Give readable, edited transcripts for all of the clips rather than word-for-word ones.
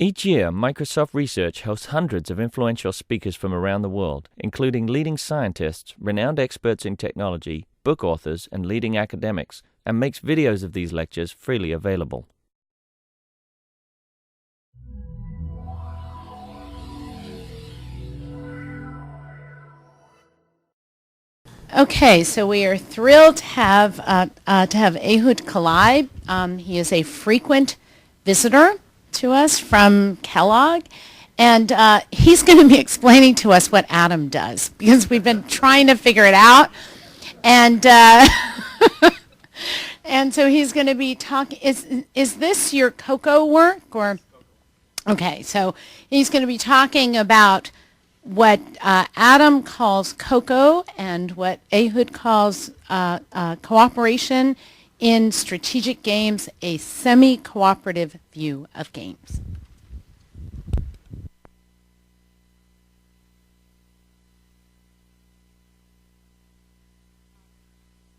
Each year, Microsoft Research hosts hundreds of influential speakers from around the world, including leading scientists, renowned experts in technology, book authors, and leading academics, and makes videos of these lectures freely available. Okay, so we are thrilled to have Ehud Kalai. He is a frequent visitor to us from Kellogg, and he's going to be explaining to us what atom does, because we've been trying to figure it out, and and so he's going to be talking. Is this your coco work, or? Okay, so he's going to be talking about what Adam calls coco and what Ehud calls cooperation in strategic games, a semi-cooperative view of games.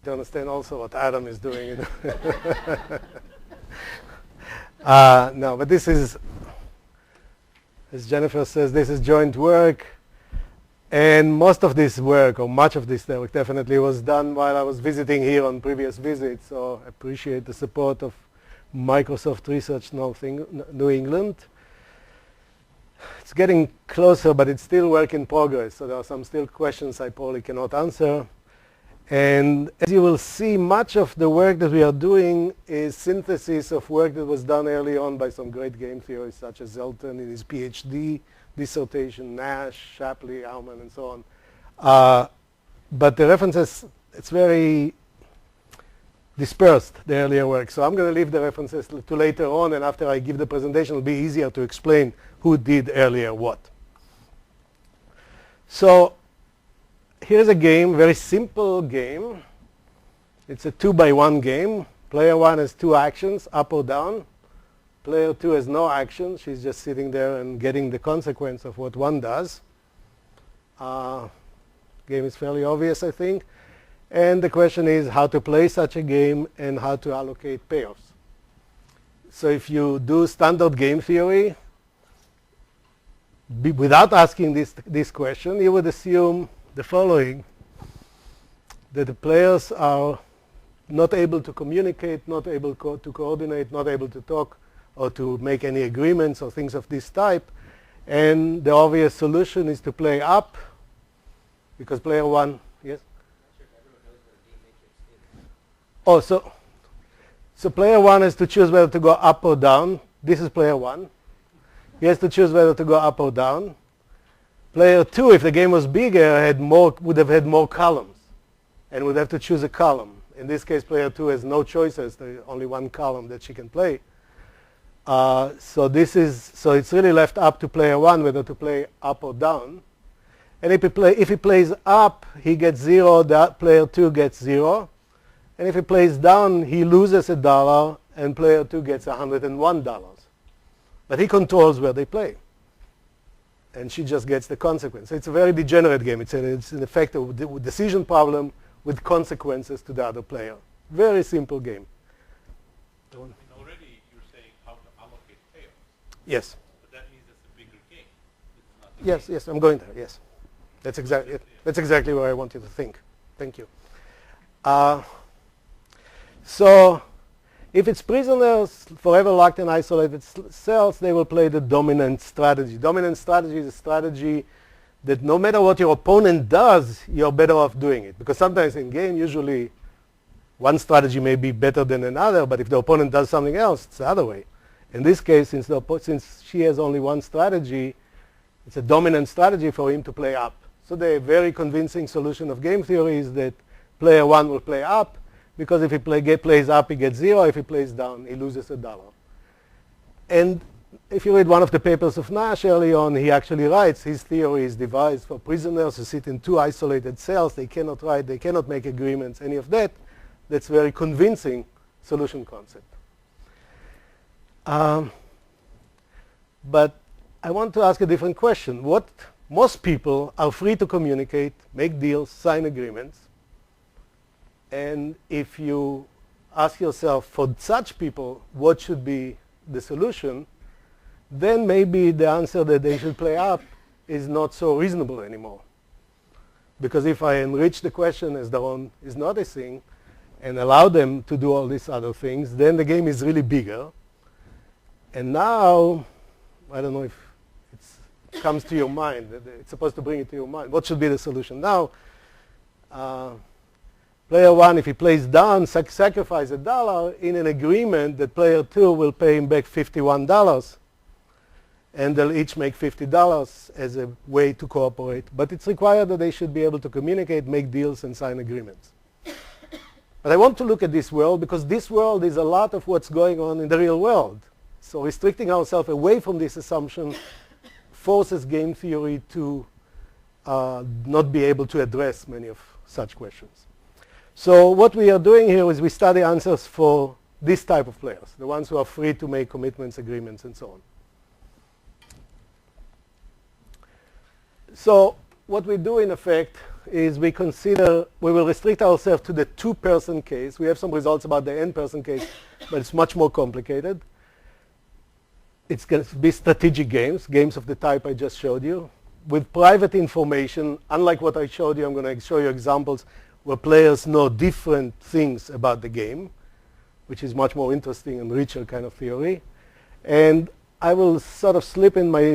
To understand also what Adam is doing. No, but this is, as Jennifer says, this is joint work. And most of this work, or much of this work, definitely was done while I was visiting here on previous visits. So I appreciate the support of Microsoft Research New England. It's getting closer, but it's still work in progress. So there are some still questions I probably cannot answer. And as you will see, much of the work that we are doing is synthesis of work that was done early on by some great game theorists, such as Zelton in his Ph.D. dissertation, Nash, Shapley, Tauman, and so on. But the references, it's very dispersed, the earlier work. So I'm going to leave the references to later on, and after I give the presentation, it'll be easier to explain who did earlier what. So here's a game, very simple game. It's a 2-by-1 game. Player 1 has 2 actions, up or down. Player 2 has no action. She's just sitting there and getting the consequence of what 1 does. Game is fairly obvious, I think. And the question is how to play such a game and how to allocate payoffs. So if you do standard game theory, without asking this question, you would assume the following, that the players are not able to communicate, not able to coordinate, not able to talk, or to make any agreements or things of this type. And the obvious solution is to play up, because player 1, yes? Oh, so player 1 has to choose whether to go up or down. This is player 1. He has to choose whether to go up or down. Player 2, if the game was bigger, would have had more columns and would have to choose a column. In this case, player 2 has no choices. There's only 1 column that she can play. So it's really left up to player 1 whether to play up or down. And if he plays up, he gets 0. Player 2 gets 0. And if he plays down, he loses $1, and player 2 gets $101. But he controls where they play. And she just gets the consequence. So it's a very degenerate game. It's in effect a decision problem with consequences to the other player. Very simple game. Already you're saying how to allocate payoffs. Yes. But that means it's a bigger game. Yes, I'm going there. Yes. That's exactly it. That's exactly where I want you to think. Thank you. So if it's prisoners forever locked and isolated cells, they will play the dominant strategy. Dominant strategy is a strategy that no matter what your opponent does, you're better off doing it. Because sometimes in game, usually one strategy may be better than another, but if the opponent does something else, it's the other way. In this case, since she has only 1 strategy, it's a dominant strategy for him to play up. So the very convincing solution of game theory is that player 1 will play up, because if he plays up, he gets 0. If he plays down, he loses $1. And if you read one of the papers of Nash early on, he actually writes his theory is devised for prisoners who sit in 2 isolated cells. They cannot write, they cannot make agreements, any of that. That's very convincing solution concept. But I want to ask a different question. Most people are free to communicate, make deals, sign agreements. And if you ask yourself, for such people, what should be the solution, then maybe the answer that they should play up is not so reasonable anymore. Because if I enrich the question as Daron is noticing and allow them to do all these other things, then the game is really bigger. And now, I don't know if it comes to your mind. It's supposed to bring it to your mind. What should be the solution? Now, player 1, if he plays down, sacrifice $1 in an agreement that player 2 will pay him back $51. And they'll each make $50 as a way to cooperate. But it's required that they should be able to communicate, make deals, and sign agreements. But I want to look at this world because this world is a lot of what's going on in the real world. So restricting ourselves away from this assumption forces game theory to not be able to address many of such questions. So what we are doing here is we study answers for this type of players, the ones who are free to make commitments, agreements, and so on. So what we do in effect is we will restrict ourselves to the two-person case. We have some results about the n-person case, but it's much more complicated. It's going to be strategic games, games of the type I just showed you, with private information. Unlike what I showed you, I'm going to show you examples where players know different things about the game, which is much more interesting and richer kind of theory. And I will sort of slip in my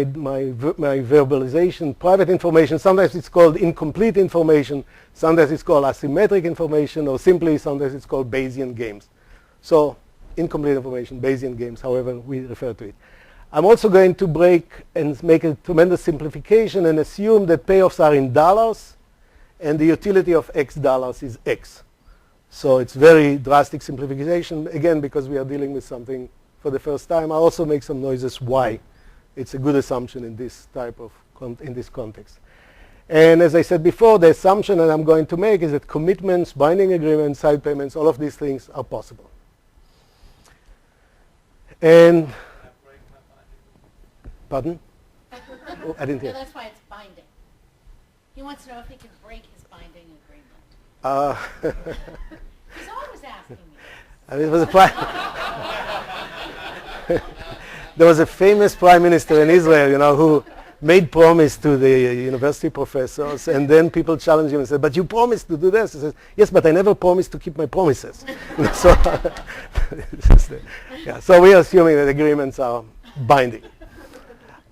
verbalization, private information. Sometimes it's called incomplete information. Sometimes it's called asymmetric information, or simply sometimes it's called Bayesian games. So incomplete information, Bayesian games, however we refer to it. I'm also going to break and make a tremendous simplification and assume that payoffs are in dollars and the utility of X dollars is X. So it's very drastic simplification, again, because we are dealing with something for the first time. I'll also make some noises why it's a good assumption in this type of in this context. And as I said before, the assumption that I'm going to make is that commitments, binding agreements, side payments, all of these things are possible. And pardon? Oh, I didn't hear. No, that's why it's binding. He wants to know if he can break his binding agreement. He's always asking me. I mean, it was there was a famous prime minister in Israel, who made promise to the university professors, and then people challenged him and said, "But you promised to do this." He says, "Yes, but I never promised to keep my promises." So, so we are assuming that agreements are binding.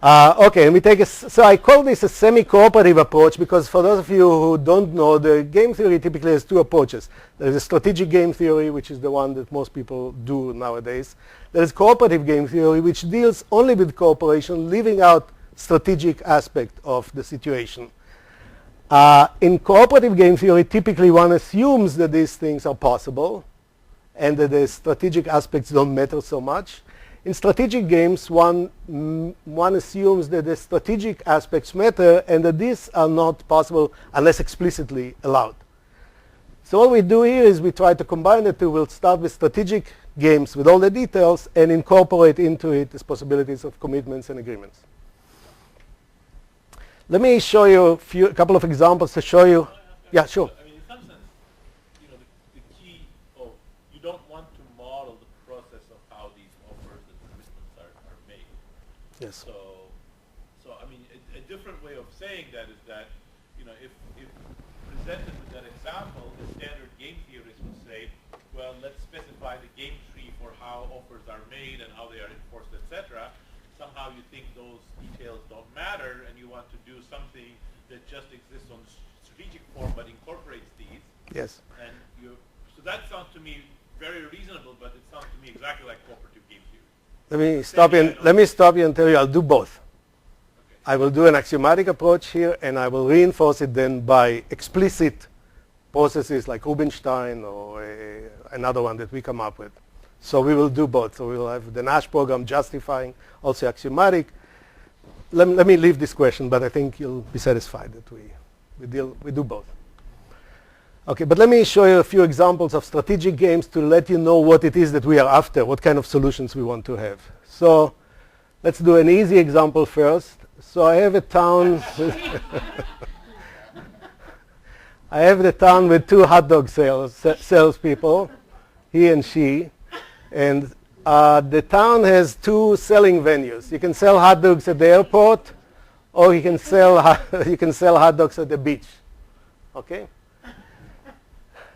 Okay, and we take so I call this a semi-cooperative approach because for those of you who don't know, the game theory typically has two approaches. There is a strategic game theory, which is the one that most people do nowadays. There is cooperative game theory, which deals only with cooperation, leaving out strategic aspect of the situation. In cooperative game theory, typically one assumes that these things are possible and that the strategic aspects don't matter so much. In strategic games, one assumes that the strategic aspects matter and that these are not possible unless explicitly allowed. So what we do here is we try to combine the two. We'll start with strategic games with all the details and incorporate into it the possibilities of commitments and agreements. Let me show you a couple of examples to show you. Yeah, sure. I mean, in some sense, the key of you don't want to model the process of how these offers and commitments are made. Yes. So I mean, a different way of saying that is that, if presented with that example, the standard game theorists would say, well, let's specify the game tree for how offers are made and how they are enforced, etc. Somehow you think those details don't matter and you want to do something that just exists on strategic form but incorporates these. Yes. And so that sounds to me very reasonable, but it sounds to me exactly like cooperative game theory. Let me stop you and tell you I'll do both. Okay. I will do an axiomatic approach here and I will reinforce it then by explicit processes like Rubinstein or another one that we come up with. So we will do both. So we will have the Nash program justifying, also axiomatic. Let me leave this question, but I think you'll be satisfied that we do both. Okay, but let me show you a few examples of strategic games to let you know what it is that we are after, what kind of solutions we want to have. So let's do an easy example first. So I have a town. I have the town with two hot dog salespeople, he and she. And The town has two selling venues. You can sell hot dogs at the airport, or you can sell hot dogs at the beach. Okay?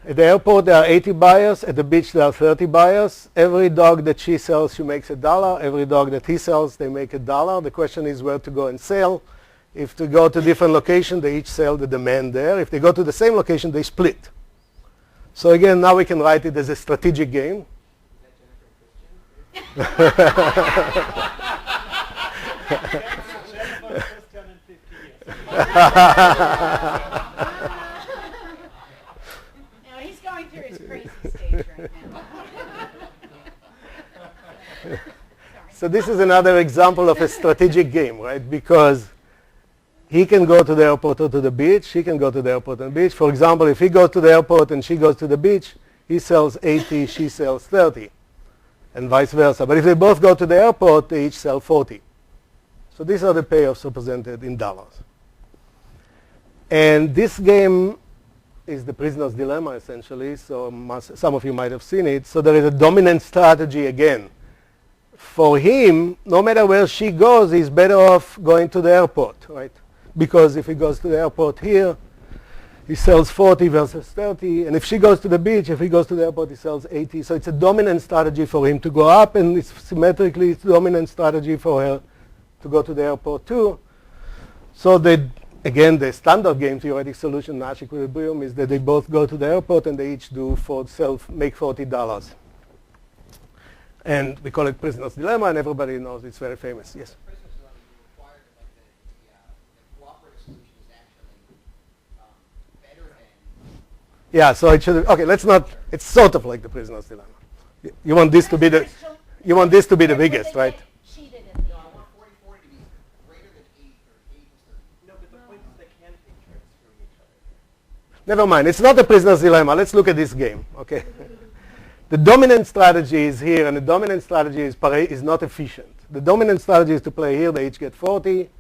At the airport, there are 80 buyers. At the beach, there are 30 buyers. Every dog that she sells, she makes $1. Every dog that he sells, they make $1. The question is where to go and sell. If they go to different locations, they each sell the demand there. If they go to the same location, they split. So again, now we can write it as a strategic game. He's going through his crazy stage right now. So this is another example of a strategic game, right? Because he can go to the airport or to the beach. She can go to the airport and beach. For example, if he goes to the airport and she goes to the beach, he sells 80, she sells 30, and vice versa. But if they both go to the airport, they each sell 40. So these are the payoffs represented in dollars. And this game is the prisoner's dilemma, essentially. So some of you might have seen it. So there is a dominant strategy again. For him, no matter where she goes, he's better off going to the airport, right? Because if he goes to the airport here, he sells 40 versus 30. And if she goes to the beach, if he goes to the airport, he sells 80. So it's a dominant strategy for him to go up, and it's symmetrically it's a dominant strategy for her to go to the airport too. So again, the standard game theoretic solution, Nash equilibrium, is that they both go to the airport and they each make $40. And we call it prisoner's dilemma, and everybody knows it's very famous. Yes? Prisoner's dilemma, you required the cooperative solution is actually better than... Yeah, so it should, okay, let's not, it's sort of like the prisoner's dilemma. You want this to be the, biggest, right? Cheated at the No, I want 40-40 to be greater than 8 or 8 is No, but the point is they can't take turns screwing each other. Never mind, it's not a prisoner's dilemma. Let's look at this game, okay? The dominant strategy is here, and the dominant strategy is not efficient. The dominant strategy is to play here, they each get 40.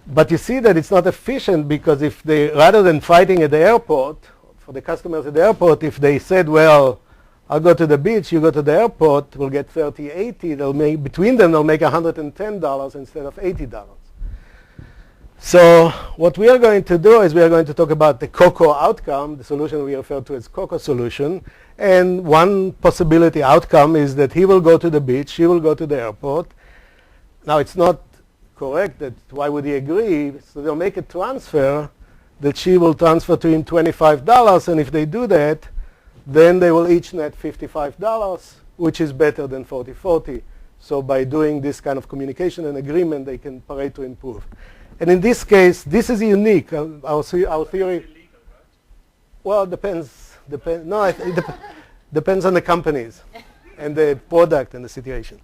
But you see that it's not efficient because if they, rather than fighting at the airport, for the customers at the airport, if they said, well, I'll go to the beach, you go to the airport, we'll get 30, 80, between them they'll make $110 instead of $80. So what we are going to do is we are going to talk about the coco outcome, the solution we refer to as coco solution. And one possibility outcome is that he will go to the beach, she will go to the airport. Now it's not correct that why would he agree? So they'll make a transfer that she will transfer to him $25, and if they do that, then they will each net $55, which is better than 40-40. So by doing this kind of communication and agreement, they can Pareto improve. And in this case, this is unique. Our theory. Well, depends. No, it depends on the companies and the product and the situation.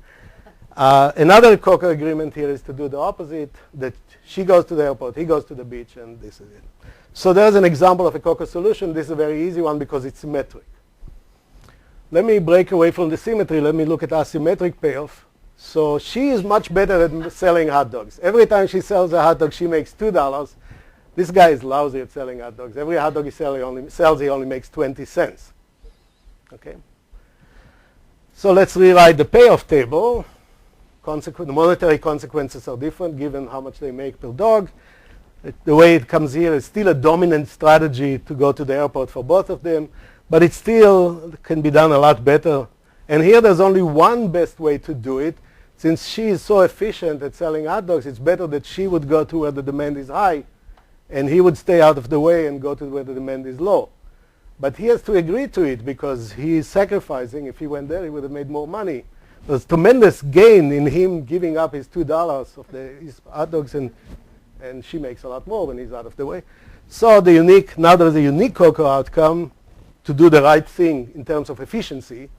Another coco agreement here is to do the opposite, that she goes to the airport, he goes to the beach, and this is it. So there's an example of a coco solution. This is a very easy one because it's symmetric. Let me break away from the symmetry. Let me look at asymmetric payoff. So she is much better at selling hot dogs. Every time she sells a hot dog, she makes $2. This guy is lousy at selling hot dogs. Every hot dog he sells, he only makes 20 cents. Okay? So let's rewrite the payoff table. The monetary consequences are different given how much they make per dog. The way it comes here is still a dominant strategy to go to the airport for both of them, but it still can be done a lot better. And here there's only one best way to do it. Since she is so efficient at selling hot dogs, it's better that she would go to where the demand is high, and he would stay out of the way and go to where the demand is low. But he has to agree to it because he is sacrificing. If he went there, he would have made more money. There's tremendous gain in him giving up his $2 of his hot dogs, and she makes a lot more when he's out of the way. So now there's a unique coco outcome to do the right thing in terms of efficiency.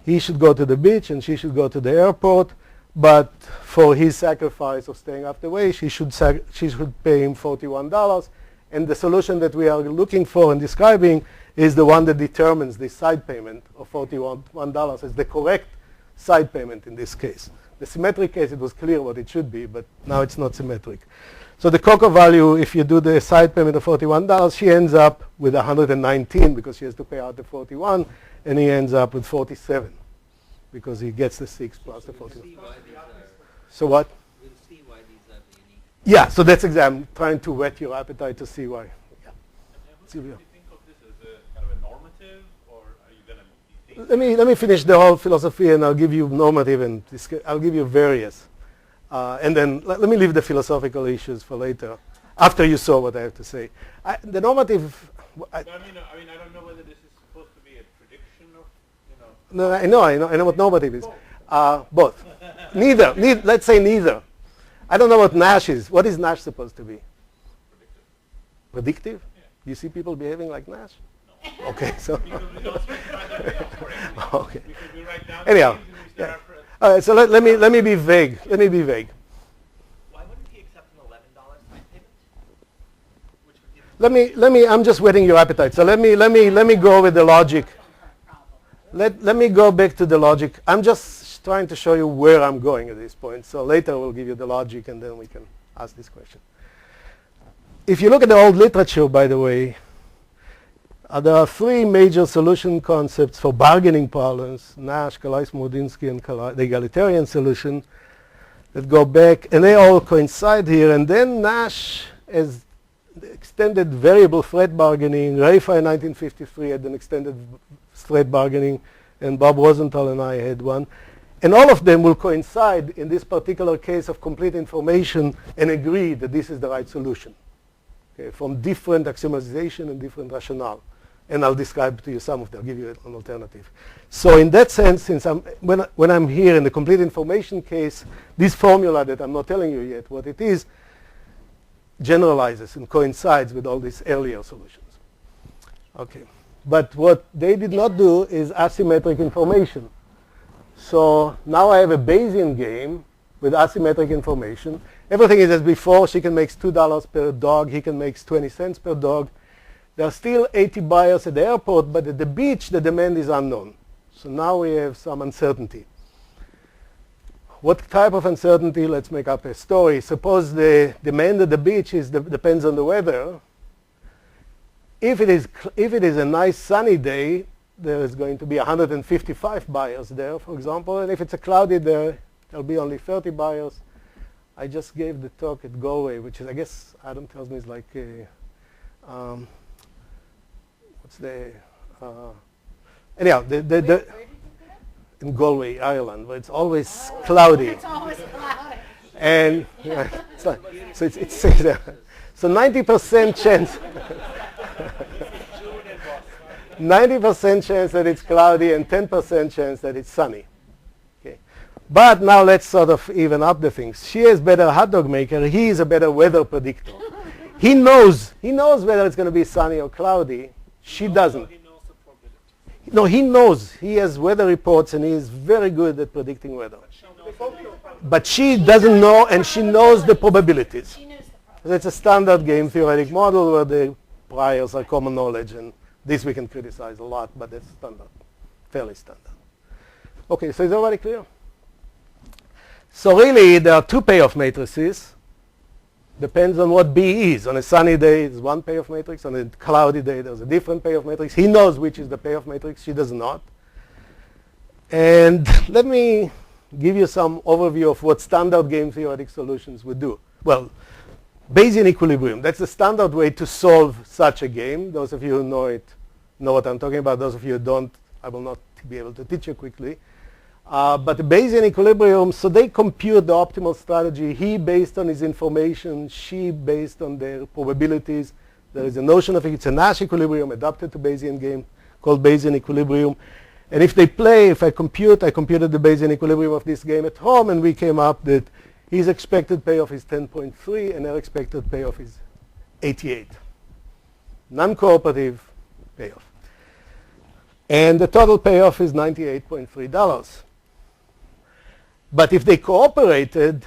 He should go to the beach and she should go to the airport, but for his sacrifice of staying out of the way, she should pay him $41. And the solution that we are looking for and describing is the one that determines the side payment of $41 as the correct side payment in this case. The symmetric case, it was clear what it should be, but now it's not symmetric. So the coco value, if you do the side payment of $41, she ends up with 119 because she has to pay out the 41, and he ends up with 47 because he gets the 6 plus the 14. See why these are, So what? we'll see why these are unique. Yeah, so that's exactly, I'm trying to whet your appetite to see why. Yeah. Do you think of this as a kind of a normative, or are you going to be Let me finish the whole philosophy, and I'll give you normative, and I'll give you various. And then let me leave the philosophical issues for later, after you saw what I have to say. The normative, I mean, I don't know whether this is supposed to be a prediction of, no, I know what normative is. Both. Neither. Let's say neither. I don't know what Nash is. What is Nash supposed to be? Predictive? Yeah. You see people behaving like Nash? No. Okay, so. Because we don't specify the payoff correctly. Okay. Because we write down Anyhow, the names and we start All right, so let me be vague. Let me be vague. Why wouldn't he accept an $11 fine payment? Which would give Let me. I'm just whetting your appetite. So let me go with the logic. Let me go back to the logic. I'm just trying to show you where I'm going at this point. So later we'll give you the logic, and then we can ask this question. If you look at the old literature, by the way, there are 3 major solution concepts for bargaining problems: Nash, Kalai, Smodinsky, and Kalai, the egalitarian solution, that go back, and they all coincide here. And then Nash has extended variable threat bargaining. Raifa in 1953 had an extended threat bargaining, and Bob Rosenthal and I had one. And all of them will coincide in this particular case of complete information and agree that this is the right solution, okay, from different axiomatization and different rationale. And I'll describe to you some of them. I'll give you an alternative. So in that sense, since when I'm here in the complete information case, this formula that I'm not telling you yet what it is, generalizes and coincides with all these earlier solutions. Okay. But what they did not do is asymmetric information. So now I have a Bayesian game with asymmetric information. Everything is as before. She can make $2 per dog. He can make 20 cents per dog. There are still 80 buyers at the airport, but at the beach, the demand is unknown. So now we have some uncertainty. What type of uncertainty? Let's make up a story. Suppose the demand at the beach depends on the weather. If it is a nice sunny day, there is going to be 155 buyers there, for example. And if it's a cloudy day, there'll be only 30 buyers. I just gave the talk at Galway, which is, I guess, Adam tells me, is like a, what's the, anyhow, in Galway, Ireland, where it's always cloudy. It's always cloudy. And so it's so 90% chance. 90% chance that it's cloudy and 10% chance that it's sunny. Okay. But now let's sort of even up the things. She is better hot dog maker. He is a better weather predictor. He knows whether it's going to be sunny or cloudy. She doesn't. he knows the probability. No, he knows. He has weather reports and he is very good at predicting weather. But she doesn't know, and she knows the probabilities. She knows the problem. So it's a standard game theoretic model where the priors are common knowledge, and this we can criticize a lot, but it's standard, fairly standard. Okay, so is everybody clear? So really, there are 2 payoff matrices. Depends on what B is. On a sunny day, it's one payoff matrix. On a cloudy day, there's a different payoff matrix. He knows which is the payoff matrix. She does not. And let me give you some overview of what standard game theoretic solutions would do. Well, Bayesian equilibrium. That's the standard way to solve such a game. Those of you who know it know what I'm talking about. Those of you who don't, I will not be able to teach you quickly. But the Bayesian equilibrium, so they compute the optimal strategy. He based on his information, she based on their probabilities. There is a notion of it. It's a Nash equilibrium adapted to Bayesian game called Bayesian equilibrium. And if they play, if I computed the Bayesian equilibrium of this game at home, and we came up that his expected payoff is 10.3 and her expected payoff is 88. Non-cooperative payoff. And the total payoff is $98.3. But if they cooperated,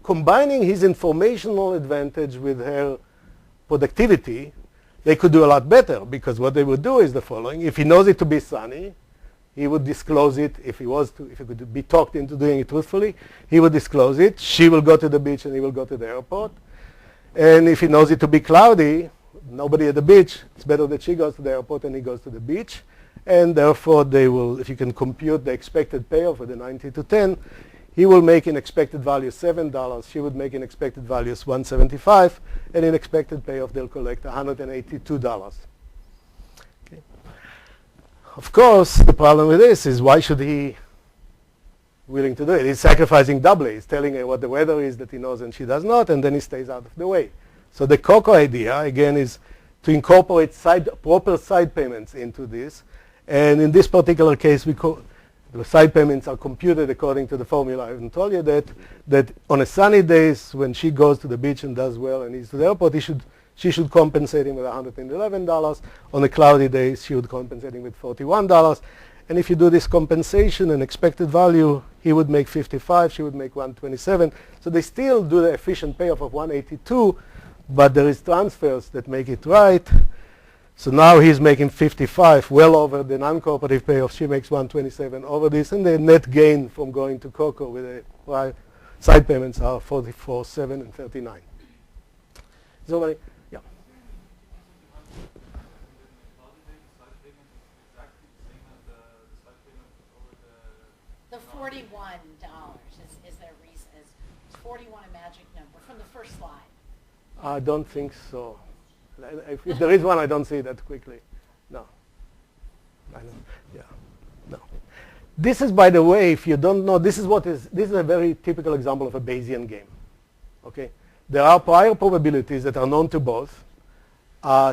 combining his informational advantage with her productivity, they could do a lot better, because what they would do is the following. If he knows it to be sunny, he would disclose it. If he could be talked into doing it truthfully, he would disclose it. She will go to the beach and he will go to the airport. And if he knows it to be cloudy, nobody at the beach, it's better that she goes to the airport and he goes to the beach. And therefore, they will, if you can compute the expected payoff with the 90 to 10, he will make an expected value $7. She would make an expected value of $175. And in expected payoff, they'll collect $182. Okay. Of course, the problem with this is why should he willing to do it? He's sacrificing doubly. He's telling her what the weather is that he knows and she does not, and then he stays out of the way. So the coco idea, again, is to incorporate proper side payments into this. And in this particular case, the side payments are computed according to the formula. I haven't told you that on a sunny days, when she goes to the beach and does well and he's to the airport, she should compensate him with $111. On the cloudy days, she would compensate him with $41. And if you do this compensation and expected value, he would make 55, she would make 127. So they still do the efficient payoff of 182, but there is transfers that make it right. So now he's making 55, well over the non-cooperative payoff. She makes 127 over this, and the net gain from going to coco with the side payments are 44, 7, and 39. So, yeah. The $41 is their reason. Is 41 a magic number from the first slide? I don't think so. If there is one, I don't see that quickly. No. I don't. Yeah. No. This is, by the way, if you don't know, this is a very typical example of a Bayesian game. Okay. There are prior probabilities that are known to both.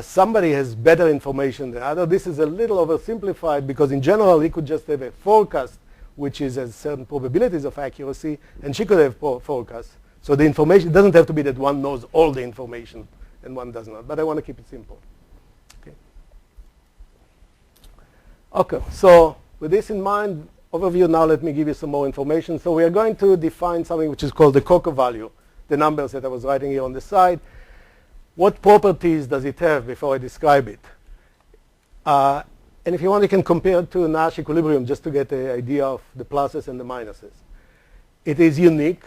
Somebody has better information than other. This is a little oversimplified because in general, he could just have a forecast which is has certain probabilities of accuracy, and she could have forecasts. So the information, it doesn't have to be that one knows all the information and one does not, but I want to keep it simple. Okay, so with this in mind, overview, now let me give you some more information. So we are going to define something which is called the coco value, the numbers that I was writing here on the side. What properties does it have before I describe it? And if you want, you can compare it to Nash equilibrium just to get the idea of the pluses and the minuses. It is unique.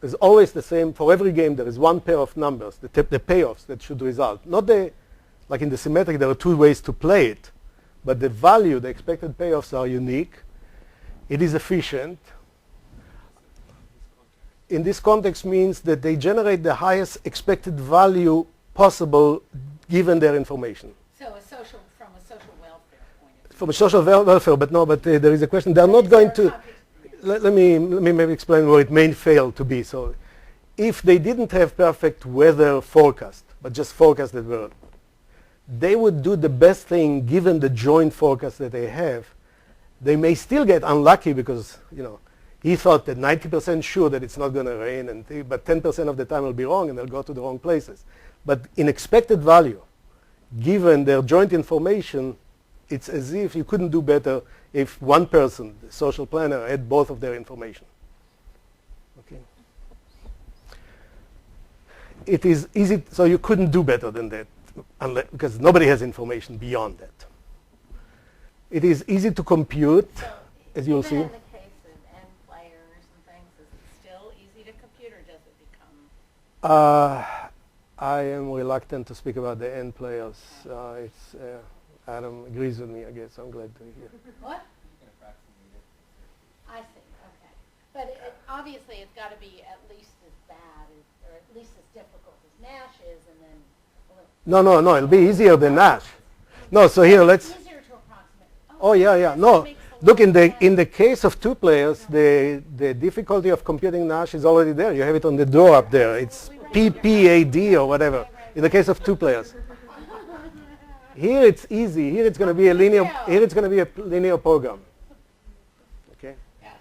It's always the same. For every game, there is one pair of numbers, the payoffs that should result. Not like in the symmetric, there are two ways to play it. But the value, the expected payoffs are unique. It is efficient. In this context means that they generate the highest expected value possible given their information. So from a social welfare point of view. From a social welfare, but there is a question. They're not going to. Let me maybe explain where it may fail to be. So if they didn't have perfect weather forecast, but just forecasted weather, they would do the best thing given the joint forecast that they have. They may still get unlucky because, he thought that 90% sure that it's not going to rain, but 10% of the time will be wrong and they'll go to the wrong places. But in expected value, given their joint information, it's as if you couldn't do better if one person, the social planner, had both of their information. Okay. It is easy, so you couldn't do better than that, because nobody has information beyond that. It is easy to compute, So as you'll see. Even in the case of n players and things, is it still easy to compute, or does it become? I am reluctant to speak about the n players. Adam agrees with me, I guess. I'm glad to hear. What? I see. Okay, but obviously it's got to be at least as bad, or at least as difficult as Nash is, and then. No. It'll be easier than Nash. No. So here, let's. Easier to approximate. Oh yeah. No. Look, in the case of two players, the difficulty of computing Nash is already there. You have it on the door up there. It's P.W.T.A.u or whatever. In the case of two players. Here it's easy. Here it's going to be a linear. Here it's going to be a linear program. Okay. Yes.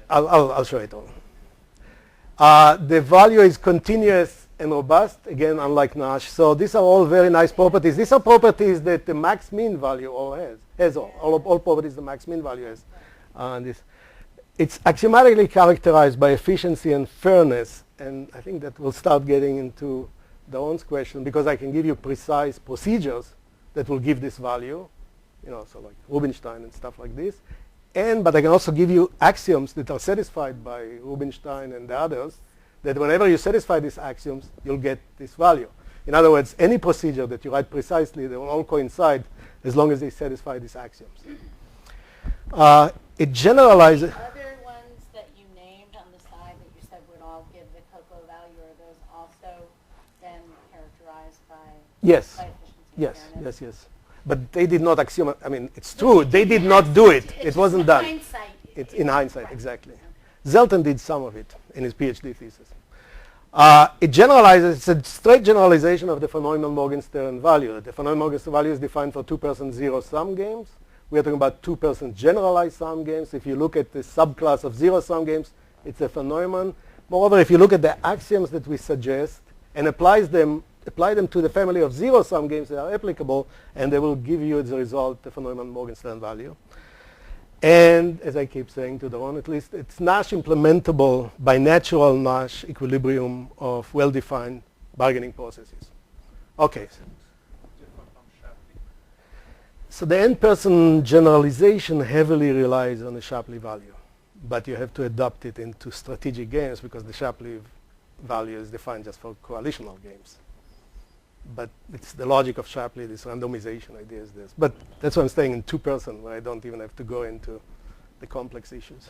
I'll show it all. The value is continuous and robust. Again, unlike Nash. So these are all very nice properties. These are properties that the max mean value all has all properties the max mean value has. It's axiomatically characterized by efficiency and fairness. And I think that we'll start getting into Daron's question, because I can give you precise procedures that will give this value, so like Rubinstein and stuff like this. But I can also give you axioms that are satisfied by Rubinstein and the others, that whenever you satisfy these axioms, you'll get this value. In other words, any procedure that you write precisely, they will all coincide as long as they satisfy these axioms. It generalizes. Other ones that you named on the side that you said would all give the coco value, are those also then characterized by Yes. by efficiency? Yes, fairness? yes. But they did not axiom. I mean, it's true. They did not do it. It wasn't done. Hindsight. It's in hindsight, Right. exactly. Zelton did some of it in his PhD thesis. It generalizes, it's a straight generalization of the von Neumann-Morgenstern value. The von Neumann-Morgenstern value is defined for two-person zero-sum games. We are talking about two-person generalized sum games. If you look at the subclass of zero-sum games, it's a von Neumann. Moreover, if you look at the axioms that we suggest and apply them to the family of zero-sum games that are applicable, and they will give you as a result the von Neumann-Morgenstern value. And as I keep saying to Doron, at least, it's Nash implementable by natural Nash equilibrium of well-defined bargaining processes. Okay. So the n-person generalization heavily relies on the Shapley value, but you have to adapt it into strategic games because the Shapley value is defined just for coalitional games. But it's the logic of Shapley, this randomization idea is this. But that's why I'm staying in two-person, where I don't even have to go into the complex issues.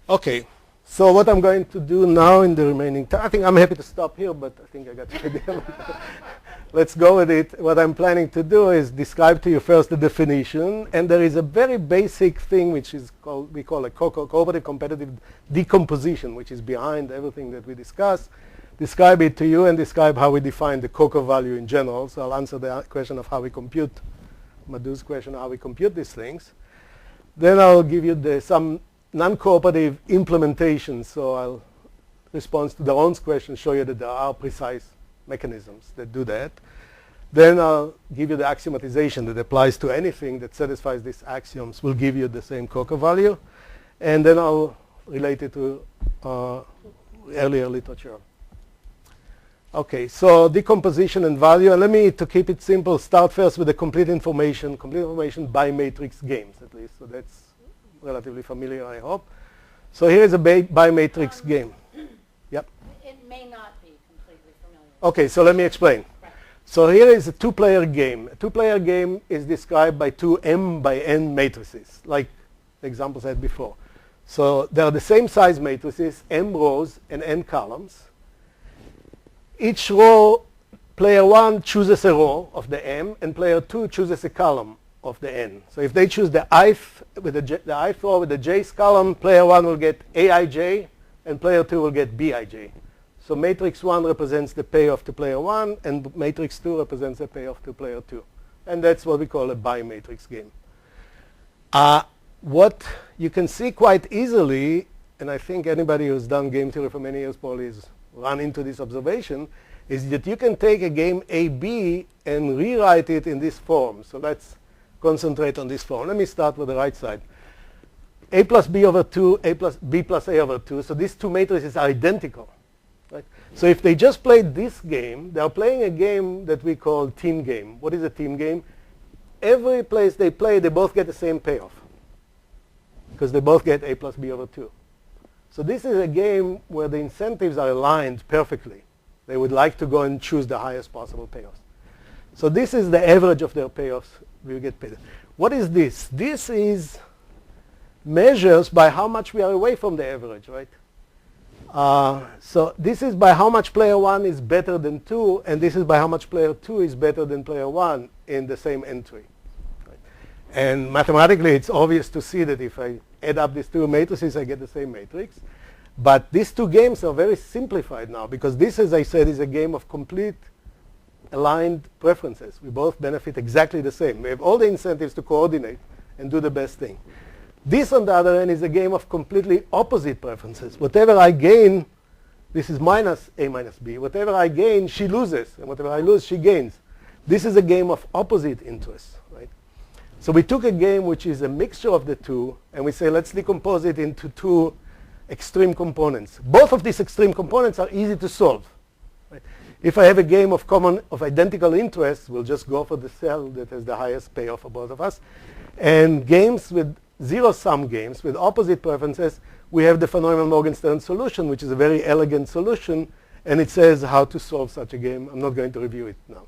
Okay, so what I'm going to do now in the remaining time, I think I'm happy to stop here, but I think I got the idea. Let's go with it. What I'm planning to do is describe to you first the definition, and there is a very basic thing which is called, we call a coco, cooperative competitive decomposition, which is behind everything that we discuss. Describe it to you and describe how we define the coco value in general. So I'll answer the question of how we compute, Madhu's question, how we compute these things. Then I'll give you some non-cooperative implementations. So I'll respond to Doron's question, show you that there are precise mechanisms that do that. Then I'll give you the axiomatization that applies to anything that satisfies these axioms will give you the same coco value. And then I'll relate it to earlier literature. Okay, so decomposition and value. And let me, to keep it simple, start first with the complete information by matrix games, at least. So that's relatively familiar, I hope. So here is a by matrix game. Yep. It may not be completely familiar. Okay, so let me explain. Right. So here is a two-player game. A two-player game is described by two m by n matrices, like the examples I had before. So they are the same size matrices, m rows and n columns. Each row, player 1 chooses a row of the m, and player 2 chooses a column of the n. So if they choose the ith row with the j's column, player 1 will get aij, and player 2 will get bij. So matrix 1 represents the payoff to player 1, and matrix 2 represents the payoff to player 2. And that's what we call a bi-matrix game. What you can see quite easily, and I think anybody who's done game theory for many years probably has run into this observation, is that you can take a game AB and rewrite it in this form. So let's concentrate on this form. Let me start with the right side. A plus B over 2, A plus B plus A over 2. So these two matrices are identical. Right? So if they just played this game, they are playing a game that we call team game. What is a team game? Every place they play, they both get the same payoff, because they both get A plus B over 2. So this is a game where the incentives are aligned perfectly. They would like to go and choose the highest possible payoffs. So this is the average of their payoffs we get paid. What is this? This is measures by how much we are away from the average, right? So this is by how much player 1 is better than 2, and this is by how much player 2 is better than player 1 in the same entry. Right? And mathematically, it's obvious to see that if I add up these two matrices, I get the same matrix. But these two games are very simplified now, because this, as I said, is a game of complete aligned preferences. We both benefit exactly the same. We have all the incentives to coordinate and do the best thing. This, on the other hand, is a game of completely opposite preferences. Whatever I gain, this is minus A minus B. Whatever I gain, she loses. And whatever I lose, she gains. This is a game of opposite interests, right? So we took a game which is a mixture of the two, and we say, let's decompose it into two extreme components. Both of these extreme components are easy to solve. Right? If I have a game of identical interests, we'll just go for the cell that has the highest payoff for both of us. And games with zero-sum games with opposite preferences, we have the von Neumann-Morgenstern solution, which is a very elegant solution, and it says how to solve such a game. I'm not going to review it now.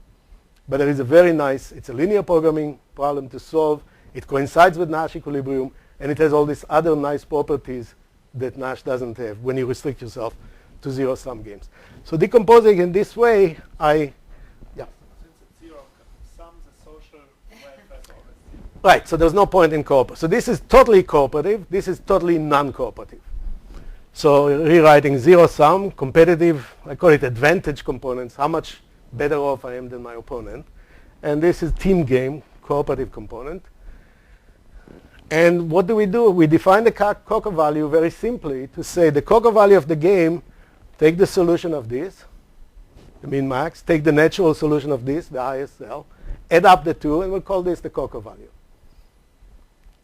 but there is a very nice, it's a linear programming problem to solve. It coincides with Nash equilibrium, and it has all these other nice properties that Nash doesn't have when you restrict yourself to zero-sum games. So decomposing in this way, yeah. Since it's zero-sum, the social welfare is always zero. Right, so there's no point in cooperative. So this is totally cooperative. This is totally non-cooperative. So rewriting zero-sum, competitive, I call it advantage components, how much better off I am than my opponent. And this is team game, cooperative component. And what do? We define the coco value very simply to say the coco value of the game, take the solution of this, the min-max, take the natural solution of this, the highest cell, add up the two, and we'll call this the coco value.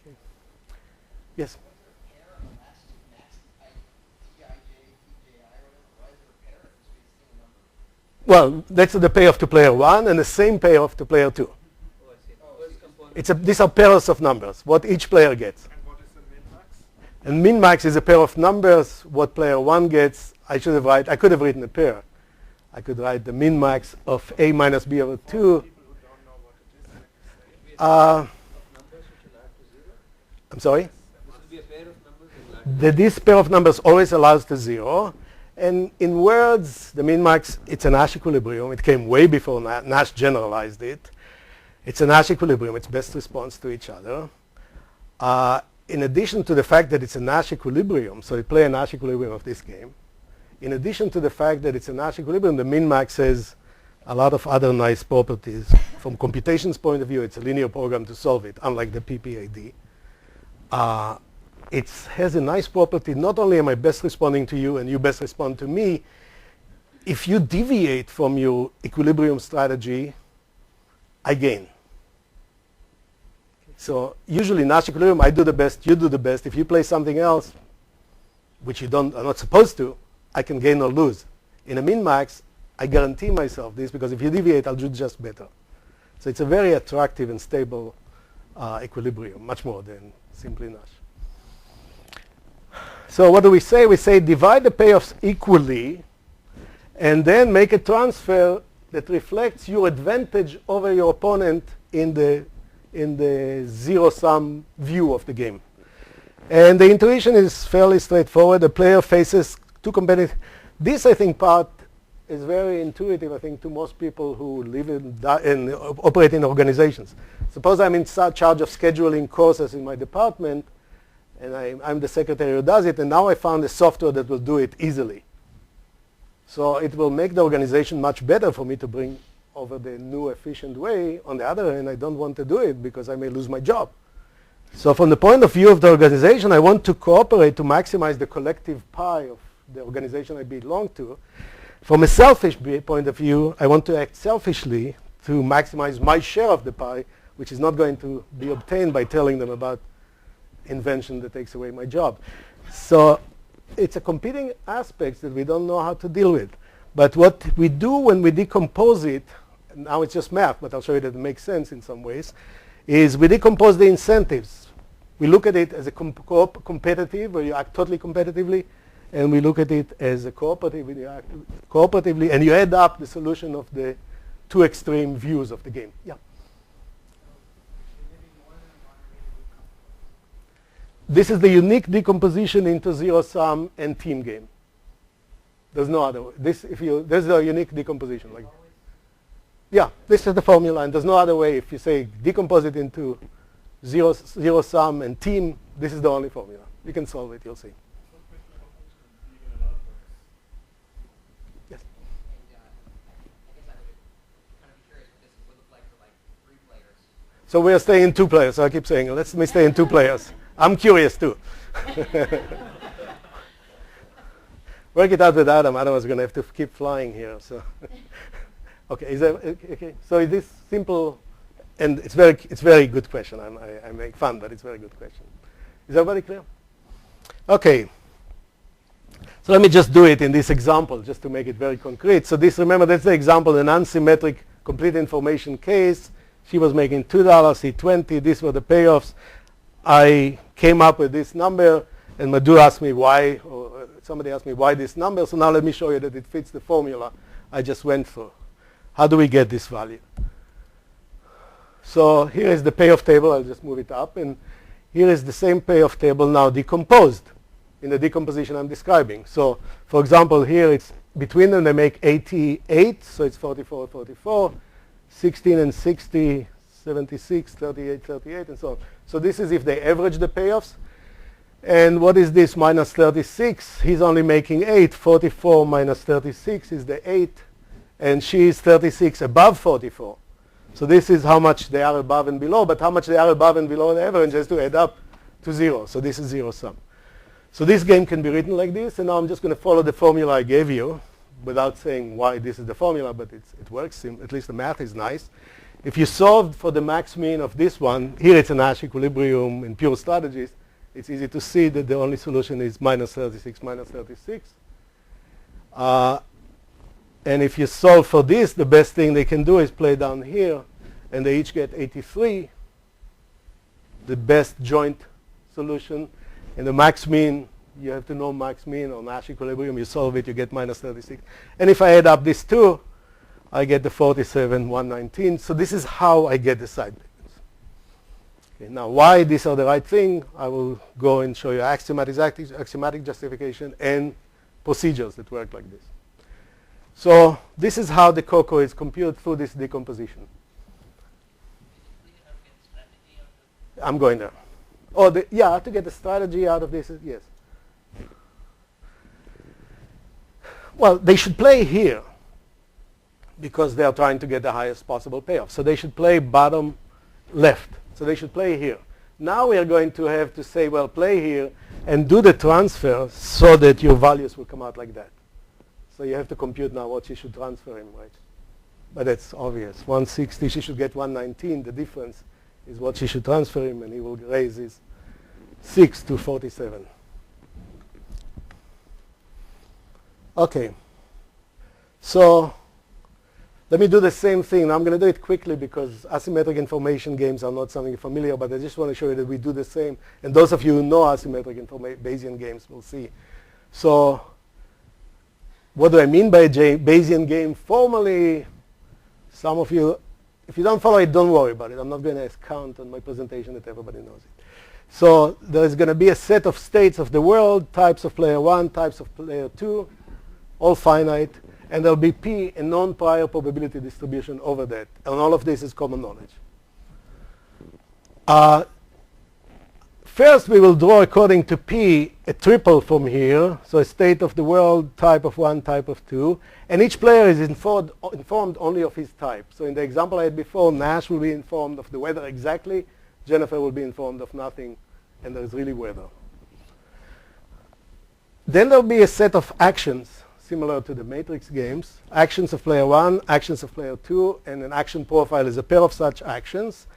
Okay. Yes? Well, that's the payoff to player 1 and the same payoff to player 2. These are pairs of numbers, what each player gets. And what is the min-max? And min-max is a pair of numbers, what player 1 gets. I could have written a pair. I could write the min-max of A minus B over 2. People who don't know what it is, like I'm sorry? This pair of numbers always allows to 0. And in words, the min-max, it's a Nash equilibrium. It came way before Nash generalized it. It's a Nash equilibrium. It's best response to each other. In addition to the fact that it's a Nash equilibrium, so you play a Nash equilibrium of this game. In addition to the fact that it's a Nash equilibrium, the min-max has a lot of other nice properties. From computation's point of view, it's a linear program to solve it, unlike the P.W.T.A.u. It has a nice property. Not only am I best responding to you and you best respond to me, if you deviate from your equilibrium strategy, I gain. So usually Nash equilibrium, I do the best, you do the best. If you play something else, which you are not supposed to, I can gain or lose. In a min-max, I guarantee myself this because if you deviate, I'll do just better. So it's a very attractive and stable equilibrium, much more than simply Nash. So what do we say? We say divide the payoffs equally and then make a transfer that reflects your advantage over your opponent in the zero-sum view of the game. And the intuition is fairly straightforward. The player faces two competitive. This, I think, part is very intuitive, I think, to most people who live and operate in organizations. Suppose I'm in charge of scheduling courses in my department, and I'm the secretary who does it, and now I found a software that will do it easily. So it will make the organization much better for me to bring over the new efficient way. On the other hand, I don't want to do it because I may lose my job. So from the point of view of the organization, I want to cooperate to maximize the collective pie of the organization I belong to. From a selfish point of view, I want to act selfishly to maximize my share of the pie, which is not going to be obtained by telling them about invention that takes away my job. So it's a competing aspects that we don't know how to deal with. But what we do when we decompose it, now it's just math, but I'll show you that it makes sense in some ways, is we decompose the incentives. We look at it as a competitive, where you act totally competitively, and we look at it as a cooperative, where you act cooperatively, and you add up the solution of the two extreme views of the game. Yeah. This is the unique decomposition into zero-sum and team game. There's no other way. There's a unique decomposition. Like, yeah, this is the formula, and there's no other way. If you say decompose it into zero-sum and team, this is the only formula. You can solve it, you'll see. Yes? And I guess I would kind of be curious what this would look like for like 3 players. So we're staying in 2 players. So I keep saying, let me stay in 2 players. I'm curious too. Work it out with Adam. Adam is going to have to keep flying here. So, okay. Is that okay? So is this simple? And it's very good question. I make fun, but it's a very good question. Is everybody clear? Okay. So let me just do it in this example, just to make it very concrete. So remember, that's the example, an unsymmetric complete information case. She was making $2, he 20. These were the payoffs. I came up with this number, and Madhu asked me why, or somebody asked me why this number. So now let me show you that it fits the formula I just went through. How do we get this value? So here is the payoff table. I'll just move it up. And here is the same payoff table now decomposed in the decomposition I'm describing. So for example, here it's between them they make 88. So it's 44, 44, 16 and 60, 76, 38, 38, and so on. So this is if they average the payoffs. And what is this minus 36? He's only making 8. 44 minus 36 is the 8. And she is 36 above 44. So this is how much they are above and below. But how much they are above and below the average has to add up to 0. So this is zero sum. So this game can be written like this. And now I'm just going to follow the formula I gave you without saying why this is the formula. But it works. At least the math is nice. If you solve for the max mean of this one, here it's a Nash equilibrium in pure strategies. It's easy to see that the only solution is minus 36 minus 36. And if you solve for this, the best thing they can do is play down here, and they each get 83, the best joint solution. And the max mean, you have to know max mean or Nash equilibrium. You solve it, you get minus 36. And if I add up these two, I get the 47, 119. So this is how I get the side payments. Okay, now, why these are the right thing, I will go and show you axiomatic justification and procedures that work like this. So this is how the coco is computed through this decomposition. I'm going there. Oh, yeah, to get the strategy out of this, yes. Well, they should play here because they are trying to get the highest possible payoff. So they should play bottom left. So they should play here. Now we are going to have to say, well, play here and do the transfer so that your values will come out like that. So you have to compute now what she should transfer him, right? But that's obvious. 160, she should get 119. The difference is what she should transfer him, and he will raise his 6 to 47. Okay. So let me do the same thing. Now I'm going to do it quickly because asymmetric information games are not something familiar, but I just want to show you that we do the same. And those of you who know asymmetric Bayesian games will see. So what do I mean by a Bayesian game? Formally, some of you, if you don't follow it, don't worry about it. I'm not going to count on my presentation that everybody knows it. So there's going to be a set of states of the world, types of player 1, types of player 2, all finite. And there'll be P, a non-prior probability distribution over that. And all of this is common knowledge. First, we will draw, according to P, a triple from here. So a state of the world, type of 1, type of 2. And each player is informed only of his type. So in the example I had before, Nash will be informed of the weather exactly. Jennifer will be informed of nothing. And there is really weather. Then there'll be a set of actions, similar to the matrix games. Actions of player 1, actions of player 2, and an action profile is a pair of such actions.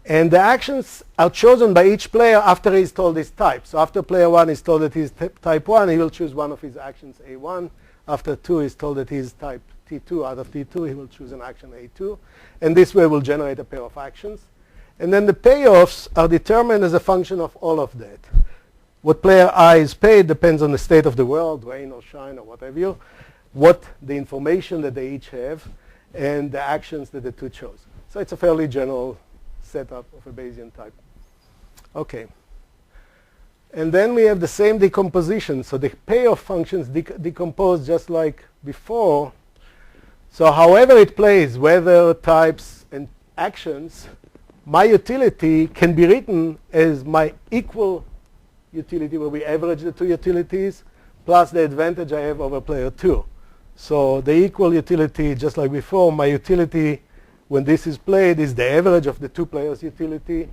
And the actions are chosen by each player after he's told his type. So after player 1 is told that he's type 1, he will choose one of his actions, A1. After 2 is told that he's type T2. Out of T2, he will choose an action, A2. And this way will generate a pair of actions. And then the payoffs are determined as a function of all of that. What player I is paid depends on the state of the world, rain or shine or whatever, what the information that they each have, and the actions that the two chose. So it's a fairly general setup of a Bayesian type. Okay. And then we have the same decomposition. So the payoff functions decompose just like before. So however it plays, weather, types, and actions, my utility can be written as my equal utility where we average the two utilities plus the advantage I have over player 2. So the equal utility, just like before, my utility when this is played is the average of the two players' utility.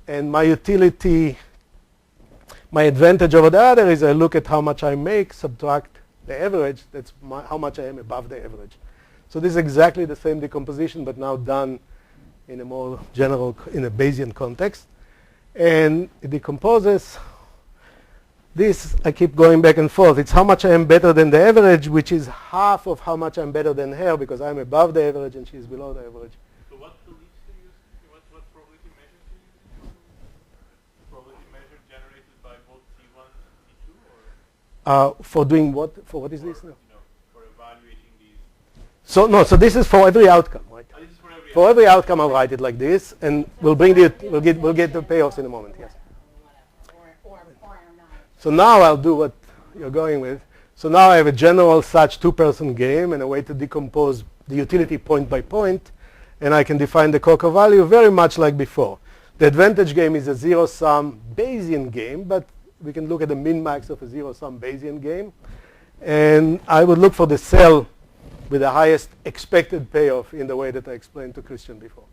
And my utility, my advantage over the other is I look at how much I make, subtract the average. That's how much I am above the average. So this is exactly the same decomposition, but now done in a more general, in a Bayesian context. And it decomposes. This, I keep going back and forth. It's how much I am better than the average, which is half of how much I'm better than her, because I'm above the average and she's below the average. So what beliefs do you use? What probability measures do you use? Probability measure generated by both T1 and T2? Or For doing what? For what is this now? For evaluating these. So no, so this is for every outcome, right? This is for For every outcome, I'll write it like this, and we'll get the payoffs in a moment. Yes. Or not. So now I'll do what you're going with. So now I have a general such two-person game and a way to decompose the utility point by point, and I can define the coco value very much like before. The advantage game is a zero-sum Bayesian game, but we can look at the min-max of a zero-sum Bayesian game. And I would look for the cell with the highest expected payoff in the way that I explained to Christian before.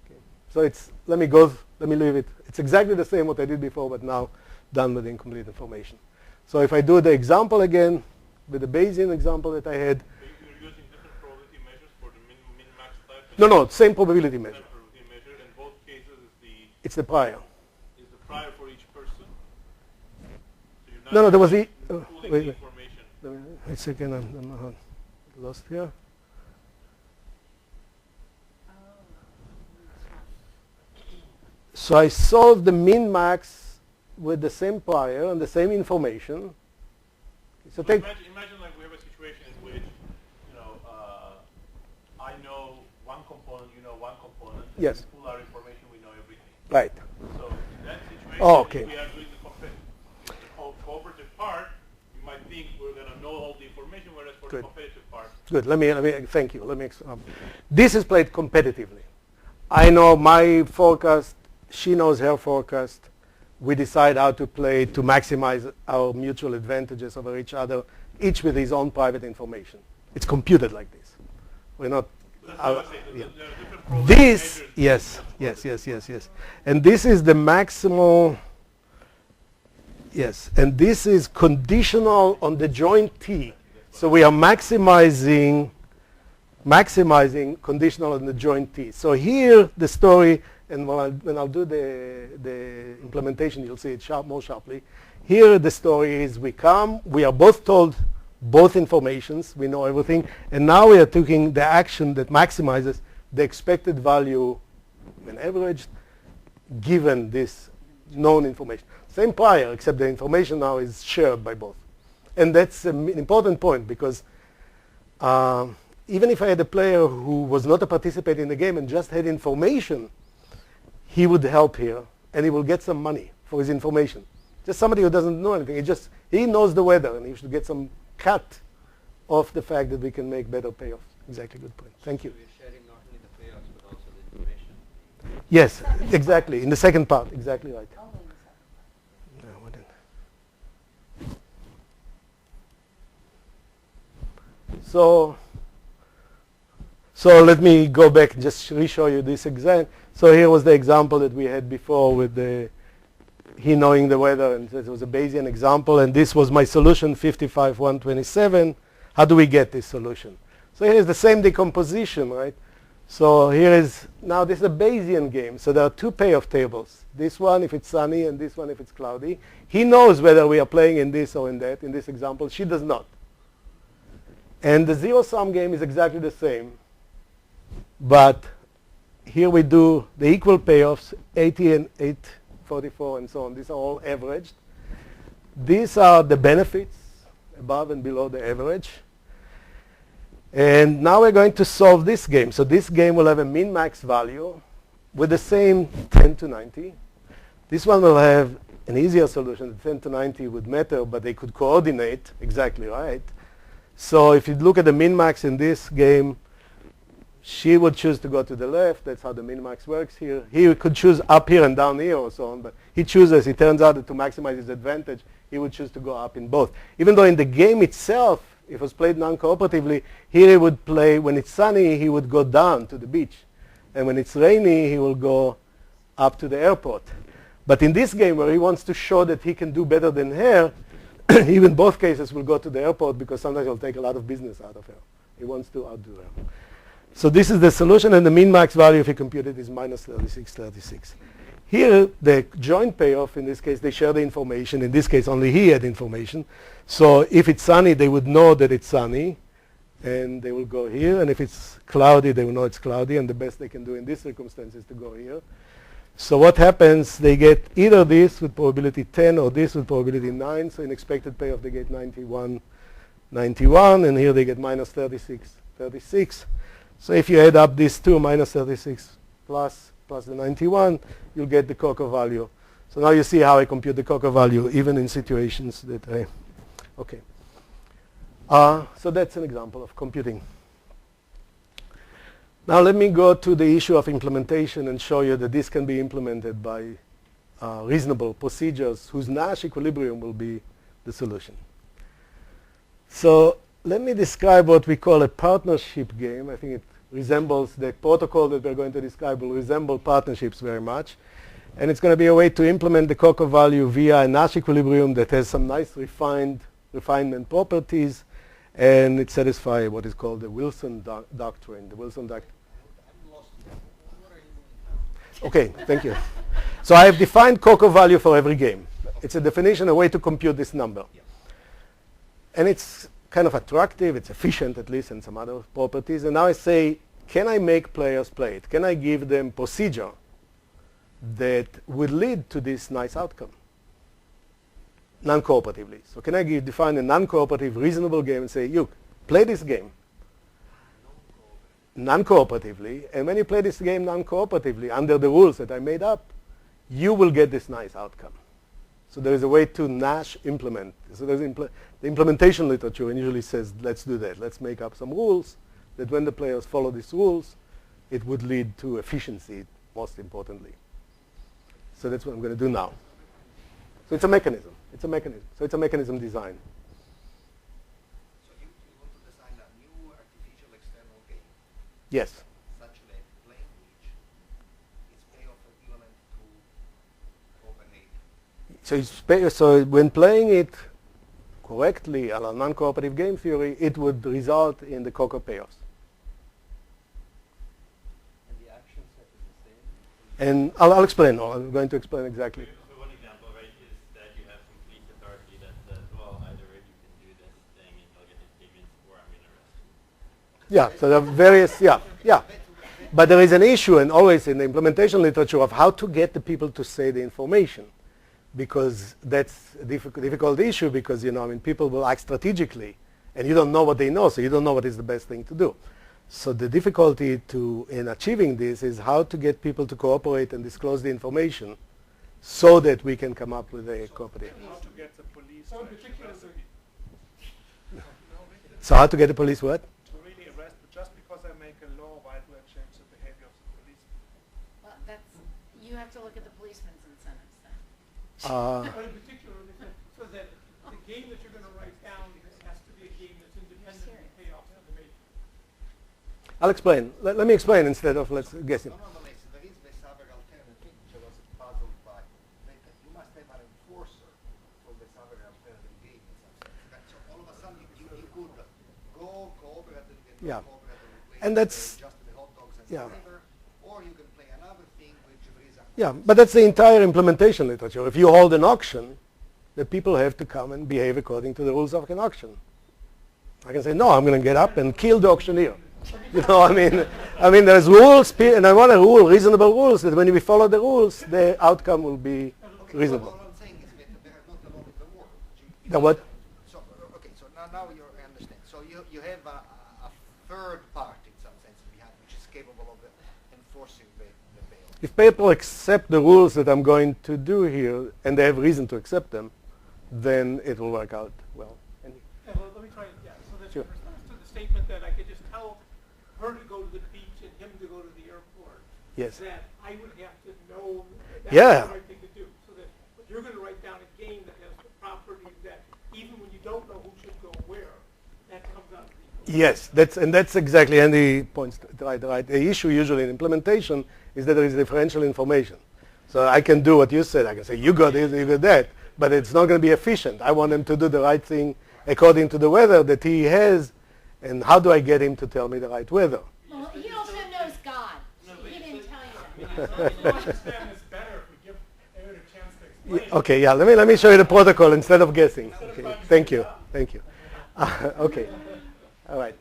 Okay. So let me leave it. It's exactly the same what I did before, but now done with incomplete information. So if I do the example again, with the Bayesian example that I had. You're using different probability measures for the min-max type? No, same probability measure. Same probability measure. In both cases, it's the prior. Is the prior for each person? So No, there was the... pooling wait. the information. Wait a second, I'm lost here. So I solved the min-max with the same prior and the same information. So take imagine like we have a situation in which, I know one component, you know one component. And yes. we pool our information, we know everything. Right. So in that situation, okay. if we are doing the cooperative part, you might think we're going to know all the information, whereas for the competitive part. Good. Let me thank you. This is played competitively. I know my forecast. She knows her forecast. We decide how to play to maximize our mutual advantages over each other, each with his own private information. It's computed like this. We're not. This, yes. And this is the maximal. Yes, and this is conditional on the joint T. So we are maximizing conditional on the joint T. So here the story. And when I'll do the implementation, you'll see it more sharply. Here the story is we are both told both informations, we know everything, and now we are taking the action that maximizes the expected value when averaged given this known information. Same prior, except the information now is shared by both. And that's an important point because even if I had a player who was not a participant in the game and just had information, he would help here, and he will get some money for his information. Just somebody who doesn't know anything. He knows the weather, and he should get some cut of the fact that we can make better payoffs. Exactly, good point. Thank you. So we're sharing not only the payoffs, but also the information. Yes, exactly. In the second part, exactly right. So let me go back and just re-show you this example. So here was the example that we had before with he knowing the weather, and it was a Bayesian example, and this was my solution 55,127. How do we get this solution? So here's the same decomposition, right? So now this is a Bayesian game. So there are two payoff tables. This one if it's sunny and this one if it's cloudy. He knows whether we are playing in this or in that. In this example, she does not. And the zero-sum game is exactly the same. But here we do the equal payoffs, 80 and 844 and so on. These are all averaged. These are the benefits above and below the average. And now we're going to solve this game. So this game will have a min-max value with the same 10 to 90. This one will have an easier solution. The 10 to 90 would matter, but they could coordinate exactly right. So if you look at the min-max in this game, she would choose to go to the left. That's how the min-max works here. He could choose up here and down here or so on, but he chooses. It turns out that to maximize his advantage, he would choose to go up in both. Even though in the game itself, if it was played non-cooperatively, here he would play, when it's sunny, he would go down to the beach. And when it's rainy, he will go up to the airport. But in this game where he wants to show that he can do better than her, even both cases will go to the airport because sometimes he'll take a lot of business out of her. He wants to outdo her. So this is the solution, and the min-max value, if you compute it, is minus 3636. Here, the joint payoff, in this case, they share the information. In this case, only he had information. So if it's sunny, they would know that it's sunny, and they will go here. And if it's cloudy, they will know it's cloudy, and the best they can do in this circumstance is to go here. So what happens, they get either this with probability 10 or this with probability 9. So in expected payoff, they get 91, 91, and here they get minus 36, 36. So if you add up these two, minus 36 plus the 91, you'll get the coco value. So now you see how I compute the coco value even in situations that I, okay. So that's an example of computing. Now let me go to the issue of implementation and show you that this can be implemented by reasonable procedures whose Nash equilibrium will be the solution. So let me describe what we call a partnership game. I think it resembles the protocol that we're going to describe will resemble partnerships very much. And it's going to be a way to implement the coco value via a Nash equilibrium that has some nice refinement properties, and it satisfies what is called the Wilson doctrine. The Wilson doctrine. Okay, thank you. So I have defined coco value for every game. It's a definition, a way to compute this number. And it's kind of attractive, it's efficient at least, and some other properties. And now I say, can I make players play it? Can I give them procedure that would lead to this nice outcome non-cooperatively? So can I define a non-cooperative reasonable game and say, you play this game non-cooperatively, and when you play this game non-cooperatively under the rules that I made up, you will get this nice outcome. So there is a way to Nash implement. So there's the implementation literature usually says, let's do that. Let's make up some rules that when the players follow these rules, it would lead to efficiency, most importantly. So that's what I'm going to do now. So it's a mechanism. It's a mechanism. So it's a mechanism design. So you want to design a new artificial external game, Yes. such that playing which is payoff equivalent to cooperative. So when playing it correctly on a non-cooperative game theory, it would result in the coco payoffs. And the action set is the same? And I'll explain. I'm going to explain exactly. So one example, right, is that you have some police authority that says, well, either you can do this thing and you'll get the payments, or I'm going to arrest you. Yeah, so there are various, yeah. But there is an issue, and always in the implementation literature, of how to get the people to say the information. Because that's a difficult issue, because, people will act strategically, and you don't know what they know, so you don't know what is the best thing to do. So the difficulty in achieving this is how to get people to cooperate and disclose the information so that we can come up with a cooperative. How to get the police So in to actually particular, investigate. So how to get the police what? To really arrest, but just because I make a law, why do I change the behavior of the police? Well, you have to look at the policeman's incentives then. but in particular, so that the game that you're going to write down has to be a game that's independent of the payoffs and the major. I'll explain. Let me explain instead of let's guess it. Nonetheless, there is this other alternative which I was puzzled by. That you must have an enforcer for this other alternative game in some sense. So all of a sudden you could go cooperative and Yeah. cooperative And that's- just the hot dogs and yeah. whatever, or you can play another thing which there is a Yeah, but that's the entire implementation literature. If you hold an auction, the people have to come and behave according to the rules of an auction. I can say, no, I'm going to get up and kill the auctioneer. I mean, there's rules, and I want a rule, reasonable rules, that when we follow the rules, the outcome will be reasonable. What I'm saying is that there is not a lot of the world. The what? So, okay, so now you understand. So you have a third party in some sense behind, which is capable of enforcing the payoff. If people accept the rules that I'm going to do here, and they have reason to accept them, then it will work out well. Yeah, well, let me try it. Yeah. So that Sure. in response to the statement that I could just tell her to go to the beach and him to go to the airport, Yes. that I would have to know that's Yeah. the right thing to do. So that you're going to write down a game that has the property that even when you don't know who should go where, that comes out of the equation. Yes, that's exactly Andy points right. The issue usually in implementation is that there is differential information. So I can do what you said. I can say, you got this, you got that, but it's not going to be efficient. I want him to do the right thing according to the weather that he has, and how do I get him to tell me the right weather? Well, he also knows God. He didn't tell you that. I understand this better if we give Ehud a chance to explain. Okay, yeah, let me show you the protocol instead of guessing. Okay, thank you. Okay. All right.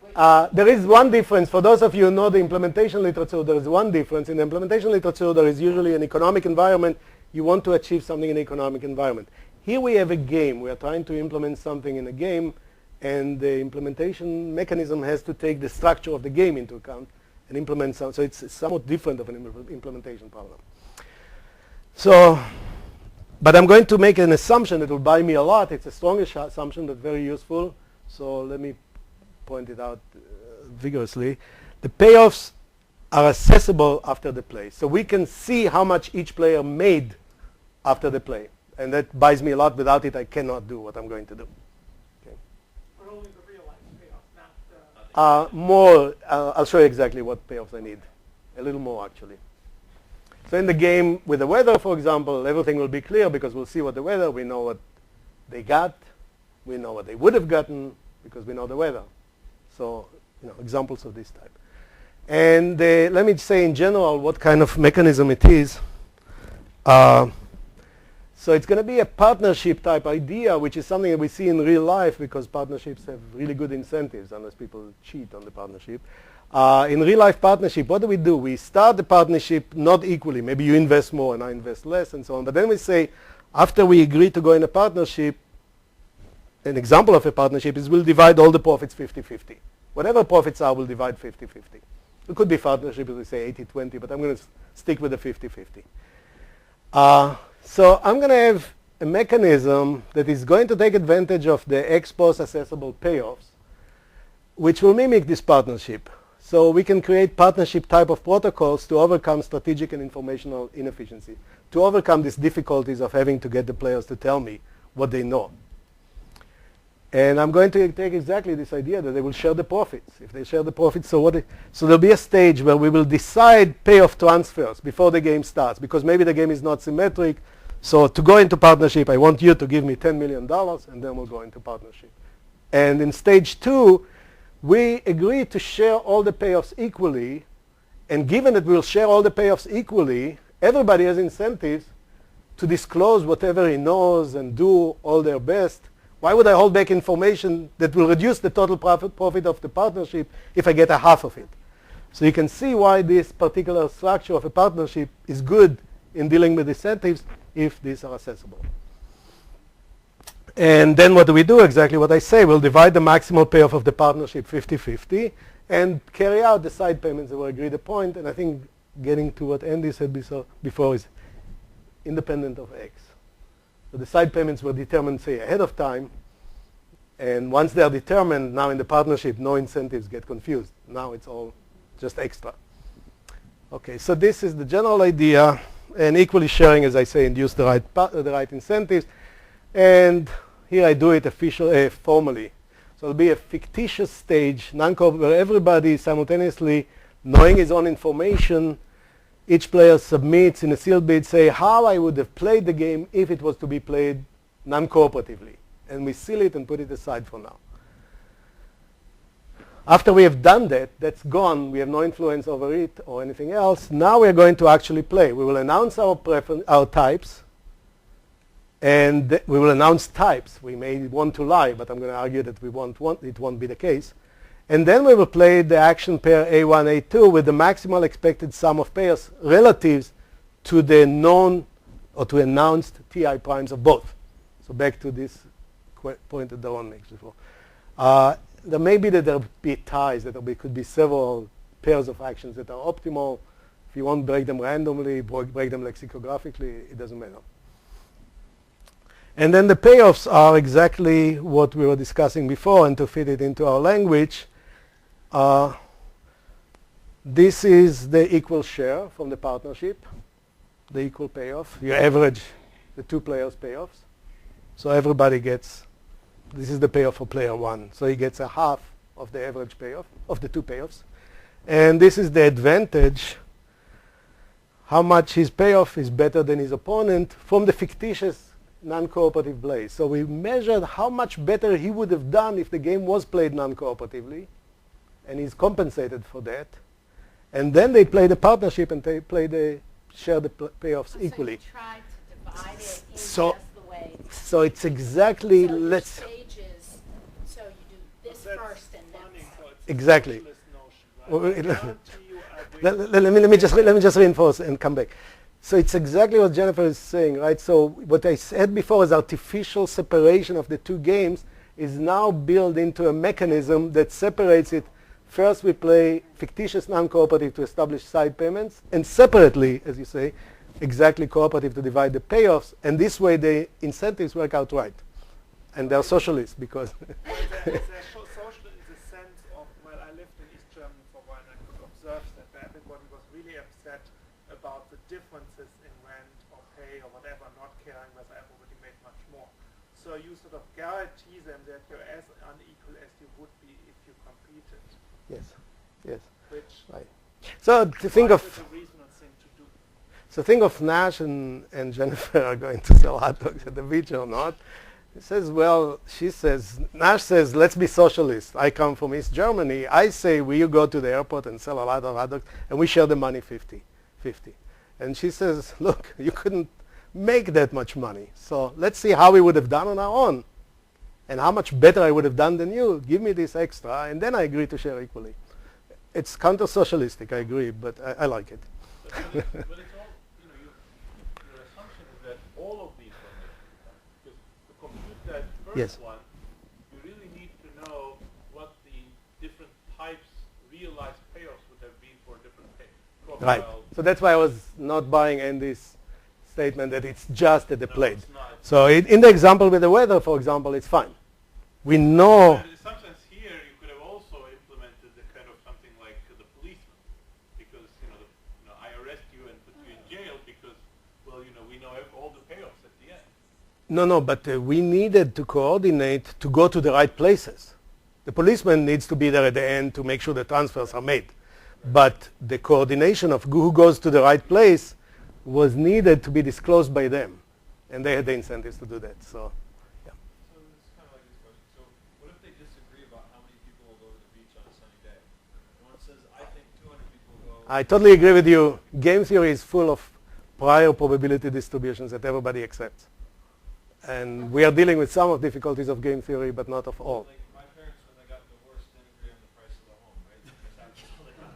There is one difference. For those of you who know the implementation literature, there is one difference. In the implementation literature, there is usually an economic environment. You want to achieve something in an economic environment. Here we have a game. We are trying to implement something in a game, and the implementation mechanism has to take the structure of the game into account. and implement some. So it's somewhat different of an implementation problem. So, but I'm going to make an assumption that will buy me a lot. It's a strongish assumption, but very useful. So let me point it out vigorously. The payoffs are accessible after the play. So we can see how much each player made after the play. And that buys me a lot. Without it, I cannot do what I'm going to do. Okay. But only the realized payoff, not More, I'll show you exactly what payoffs I need. A little more, actually. So in the game with the weather, for example, everything will be clear because we'll see what the weather, we know what they got, we know what they would have gotten because we know the weather. So, examples of this type. And let me say in general what kind of mechanism it is. So it's going to be a partnership type idea, which is something that we see in real life because partnerships have really good incentives unless people cheat on the partnership. In real life partnership, what do? We start the partnership not equally. Maybe you invest more and I invest less and so on. But then we say, after we agree to go in a partnership, an example of a partnership is we'll divide all the profits 50-50. Whatever profits are, we'll divide 50-50. It could be partnership, as we say 80-20, but I'm going to stick with the 50-50. So I'm going to have a mechanism that is going to take advantage of the ex post accessible payoffs, which will mimic this partnership. So we can create partnership type of protocols to overcome strategic and informational inefficiency, to overcome these difficulties of having to get the players to tell me what they know. And I'm going to take exactly this idea that they will share the profits. If they share the profits, so there'll be a stage where we will decide payoff transfers before the game starts, because maybe the game is not symmetric. So to go into partnership, I want you to give me $10 million, and then we'll go into partnership. And in stage 2, we agree to share all the payoffs equally. And given that we'll share all the payoffs equally, everybody has incentives to disclose whatever he knows and do all their best. Why would I hold back information that will reduce the total profit of the partnership if I get a half of it? So you can see why this particular structure of a partnership is good in dealing with incentives if these are accessible. And then what do we do? Exactly what I say. We'll divide the maximal payoff of the partnership 50-50 and carry out the side payments that were agreed upon. And I think getting to what Andy said before is independent of X. So the side payments were determined, say, ahead of time. And once they are determined, now in the partnership, no incentives get confused. Now it's all just extra. Okay, so this is the general idea. And equally sharing, as I say, induce the right incentives. And here I do it formally. So it'll be a fictitious stage, where everybody simultaneously, knowing his own information, each player submits in a sealed bid, say how I would have played the game if it was to be played non-cooperatively. And we seal it and put it aside for now. After we have done that, that's gone. We have no influence over it or anything else. Now we're going to actually play. We will announce our types. And we will announce types. We may want to lie, but I'm going to argue that it won't be the case. And then we will play the action pair A1, A2 with the maximal expected sum of pairs relatives to the known or to announced TI primes of both. So back to this point that Doron makes before. There may be that there will be ties, that there could be several pairs of actions that are optimal. If you won't break them randomly, break them lexicographically, it doesn't matter. And then the payoffs are exactly what we were discussing before, and to fit it into our language, this is the equal share from the partnership, the equal payoff. You average the two players' payoffs. So everybody gets, this is the payoff for player 1. So he gets a half of the average payoff, of the two payoffs. And this is the advantage, how much his payoff is better than his opponent from the fictitious non-cooperative blaze. So we measured how much better he would have done if the game was played non-cooperatively, and he's compensated for that. And then they play the partnership and they share the payoffs equally. So you try to divide it in So- just the way. So it's exactly, So let's, stages, so you do this first and then. exactly. Notion, right? Let me just reinforce and come back. So it's exactly what Jennifer is saying, right? So what I said before is artificial separation of the two games is now built into a mechanism that separates it First, we play fictitious non-cooperative to establish side payments, and separately, as you say, exactly cooperative to divide the payoffs. And this way, the incentives work out right. And they're socialists because They're social in the sense of, well, I lived in East Germany for a while and I could observe that everybody was really upset about the differences in rent or pay or whatever, not caring whether everybody made much more. So you sort of guarantee them that you're as unequal as you would be if you competed. yes, yes, Which right. So to think of is a reasonable thing to do. So think of Nash and Jennifer are going to sell hot dogs at the beach or not. He says, well, Nash says, let's be socialists. I come from East Germany. I say, will you go to the airport and sell a lot of hot dogs? And we share the money 50-50. And she says, look, you couldn't make that much money. So let's see how we would have done on our own. And how much better I would have done than you. Give me this extra, and then I agree to share equally. It's counter-socialistic, I agree, but I like it. But it's all, your assumption is that all of these are made. Because to compute that first Yes. one, you really need to know what the different types realized payoffs would have been for different profiles. Right. So that's why I was not buying Andy's statement that it's just at the plate. It's not. So in the example with the weather, for example, it's fine. We know. But in some sense here, you could have also implemented the kind of something like the policeman, because I arrest you and put you in jail because, well, we know all the payoffs at the end. No, but we needed to coordinate to go to the right places. The policeman needs to be there at the end to make sure the transfers are made. But the coordination of who goes to the right place was needed to be disclosed by them. And they had the incentives to do that. So, yeah. So it's kind of like this question. So what if they disagree about how many people will go to the beach on a sunny day? One says, I think 200 people will go. I totally agree with you. Game theory is full of prior probability distributions that everybody accepts. And we are dealing with some of the difficulties of game theory, but not of all. Like my parents, when they got divorced, didn't agree on the price of the home, right?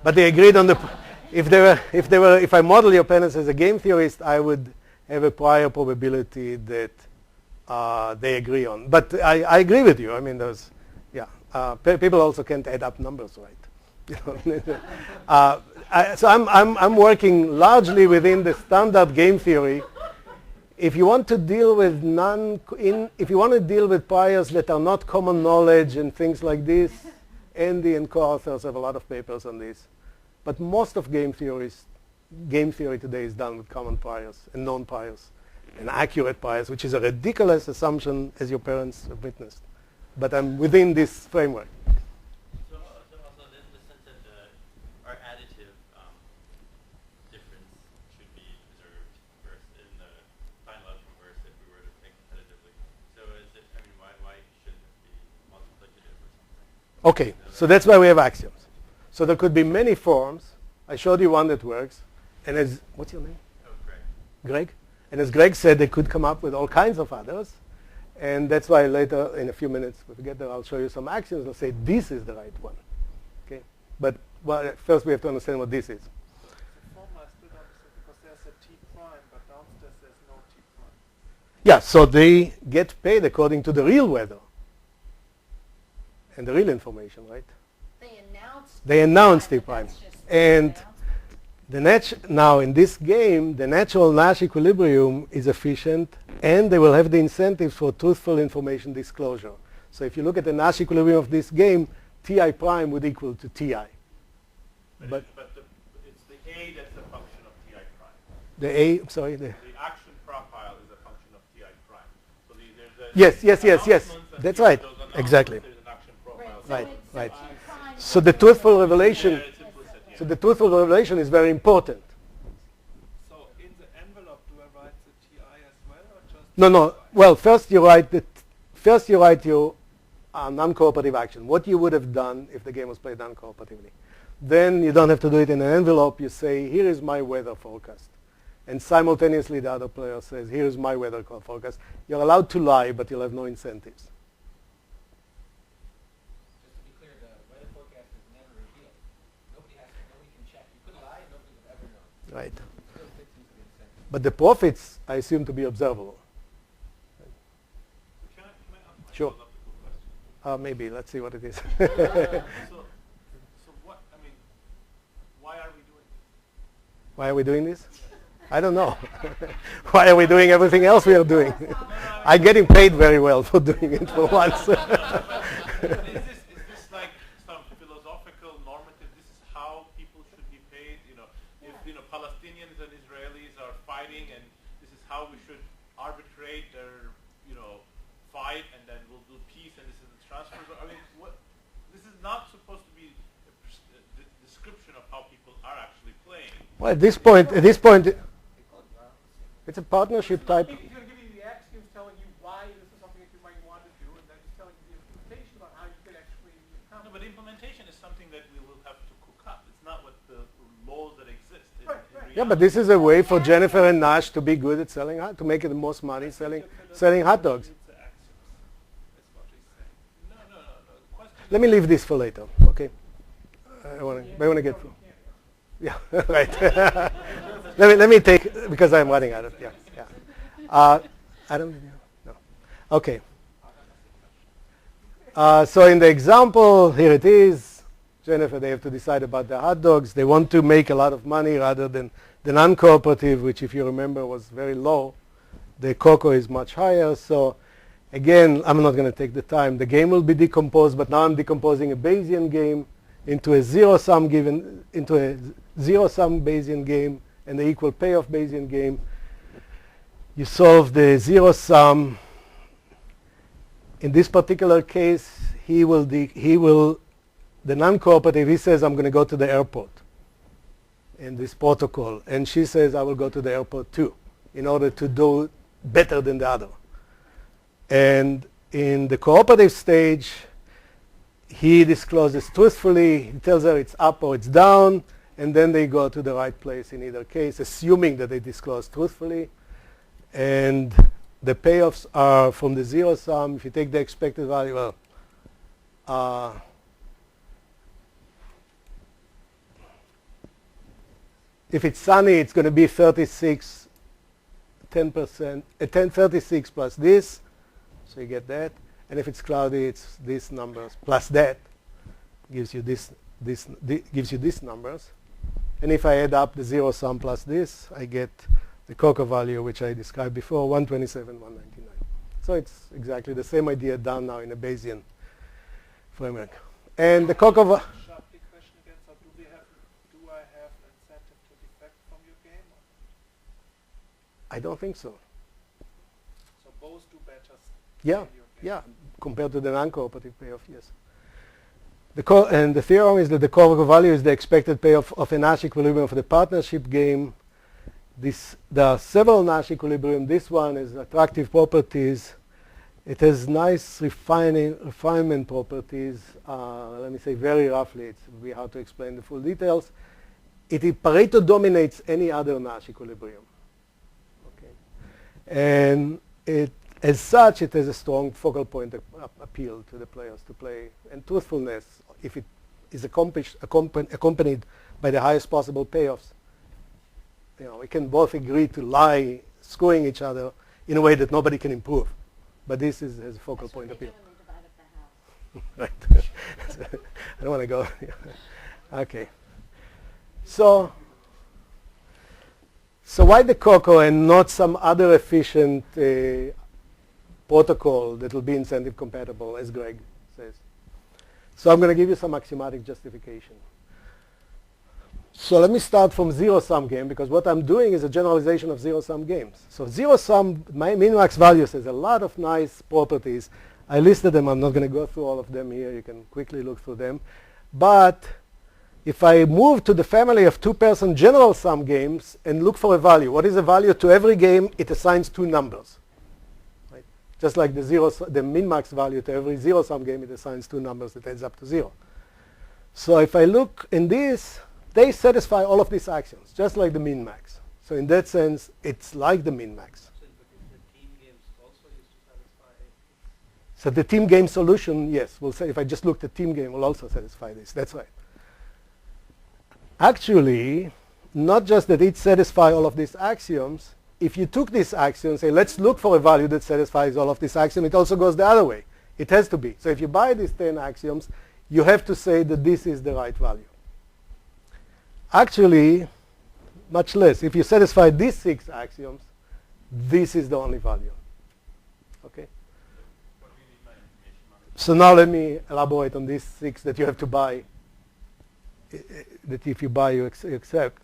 But they agreed on the. If I model your parents as a game theorist, I would have a prior probability that they agree on. But I agree with you. I mean, people also can't add up numbers right. So I'm working largely within the standard game theory. If you want to deal with priors that are not common knowledge and things like this, Andy and co-authors have a lot of papers on this. But most of game theory today is done with common priors and known priors and accurate priors, which is a ridiculous assumption, as your parents have witnessed. But I'm within this framework. So also in the sense that our additive difference should be preserved first in the final outcome worse if we were to think competitively. So why shouldn't it be multiplicative or something? Okay, so that's why we have axioms. So there could be many forms. I showed you one that works. And as, what's your name? Oh, Greg. Greg. And as Greg said, they could come up with all kinds of others. And that's why later, in a few minutes, when we get there, I'll show you some axioms and say this is the right one. Okay? But first we have to understand what this is. The formula is still not because there's a T prime, but downstairs there's no T prime. Yeah, so they get paid according to the real weather and the real information, right? They announced T prime. And now in this game, the natural Nash equilibrium is efficient, and they will have the incentives for truthful information disclosure. So if you look at the Nash equilibrium of this game, Ti prime would equal to Ti. But it's the A that's a function of Ti prime. the A, sorry, The action profile is a function of Ti prime. So there's yes. That's right. Exactly. There's an action profile. Right. So the truthful revelation. So the truthful revelation is very important. So in the envelope, do I write the Ti as well, or just? No. Well, first you write your non-cooperative action. What you would have done if the game was played non-cooperatively. Then you don't have to do it in an envelope. You say, here is my weather forecast. And simultaneously the other player says, here is my weather forecast. You're allowed to lie, but you'll have no incentives. Just to be clear, the weather forecast is never revealed. Nobody can check. You could lie and nobody would ever know. Right. Still fits into the incentive. But the profits, I assume, to be observable. Can I ask Sure. a philosophical question? Maybe. Let's see what it is. So Why are we doing this? I don't know. Why are we doing everything else we are doing? I'm getting paid very well for doing it for once. Is this like some philosophical normative? This is how people should be paid. If Palestinians and Israelis are fighting, and this is how we should arbitrate their fight, and then we'll do peace, and this is the transfer. I mean, this is not supposed to be a description of how people are actually playing. Well, at this point, it's a partnership type. He's going to give you the axioms telling you why this is something that you might want to do, and then he's telling you the implementation about how you can actually accomplish. No, but implementation is something that we will have to cook up. It's not what the laws that exist. Right. Yeah, but this is a way for Jennifer and Nash to be good at selling, to make the most money selling hot dogs. Let me leave this for later, okay? I want to get through. Yeah, right. let me take, because I'm running out of, yeah. Adam, no. Okay. So in the example, here it is. Jennifer, they have to decide about the hot dogs. They want to make a lot of money rather than the non-cooperative, which if you remember was very low. The coco is much higher. So again, I'm not going to take the time. The game will be decomposed, but now I'm decomposing a Bayesian game into a zero-sum Bayesian game and the equal payoff Bayesian game. You solve the zero-sum. In this particular case, the non-cooperative, he says, I'm going to go to the airport in this protocol. And she says, I will go to the airport too, in order to do better than the other. And in the cooperative stage, he discloses truthfully. He tells her it's up or it's down, and then they go to the right place in either case, assuming that they disclose truthfully. And the payoffs are from the zero sum. If you take the expected value, if it's sunny, it's going to be 36, 10%, 36 plus this. So you get that. And if it's cloudy, it's these numbers plus that gives you gives you these numbers. And if I add up the zero sum plus this, I get the coco value, which I described before, 127, 199. So it's exactly the same idea done now in a Bayesian framework. And the coco Sharp question again. So do I have incentive to defect from your game? I don't think so. So both do better. Yeah, yeah. Compared to the non-cooperative payoff, yes. And the theorem is that the coco value is the expected payoff of a Nash equilibrium for the partnership game. There are several Nash equilibrium. This one is attractive properties. It has nice refinement properties. Let me say very roughly. It's really hard to explain the full details. Pareto dominates any other Nash equilibrium. Okay. And as such, it has a strong focal point appeal to the players to play. And truthfulness, if it is accompanied by the highest possible payoffs, we can both agree to lie, screwing each other in a way that nobody can improve. But this has a focal point appeal. Right. I don't want to go. Okay. So why the coco and not some other efficient protocol that will be incentive compatible, as Greg says? So I'm going to give you some axiomatic justification. So let me start from zero-sum game, because what I'm doing is a generalization of zero-sum games. So zero-sum, my min-max values has a lot of nice properties. I listed them. I'm not going to go through all of them here. You can quickly look through them. But if I move to the family of two-person general-sum games and look for a value, what is a value to every game? It assigns two numbers. Right? Just like the min-max value to every zero-sum game, it assigns two numbers that adds up to 0. So if I look in this, they satisfy all of these axioms, just like the min-max. So in that sense, it's like the min-max. So the team game solution, yes, will say if I just looked at team game, will also satisfy this. That's right. Actually, not just that it satisfies all of these axioms. If you took this axiom and say, let's look for a value that satisfies all of these axioms, it also goes the other way. It has to be. So if you buy these 10 axioms, you have to say that this is the right value. Actually, much less. If you satisfy these 6 axioms, this is the only value. Okay? What do you need my information on? So now let me elaborate on these 6 that you have to buy, that if you buy, you accept.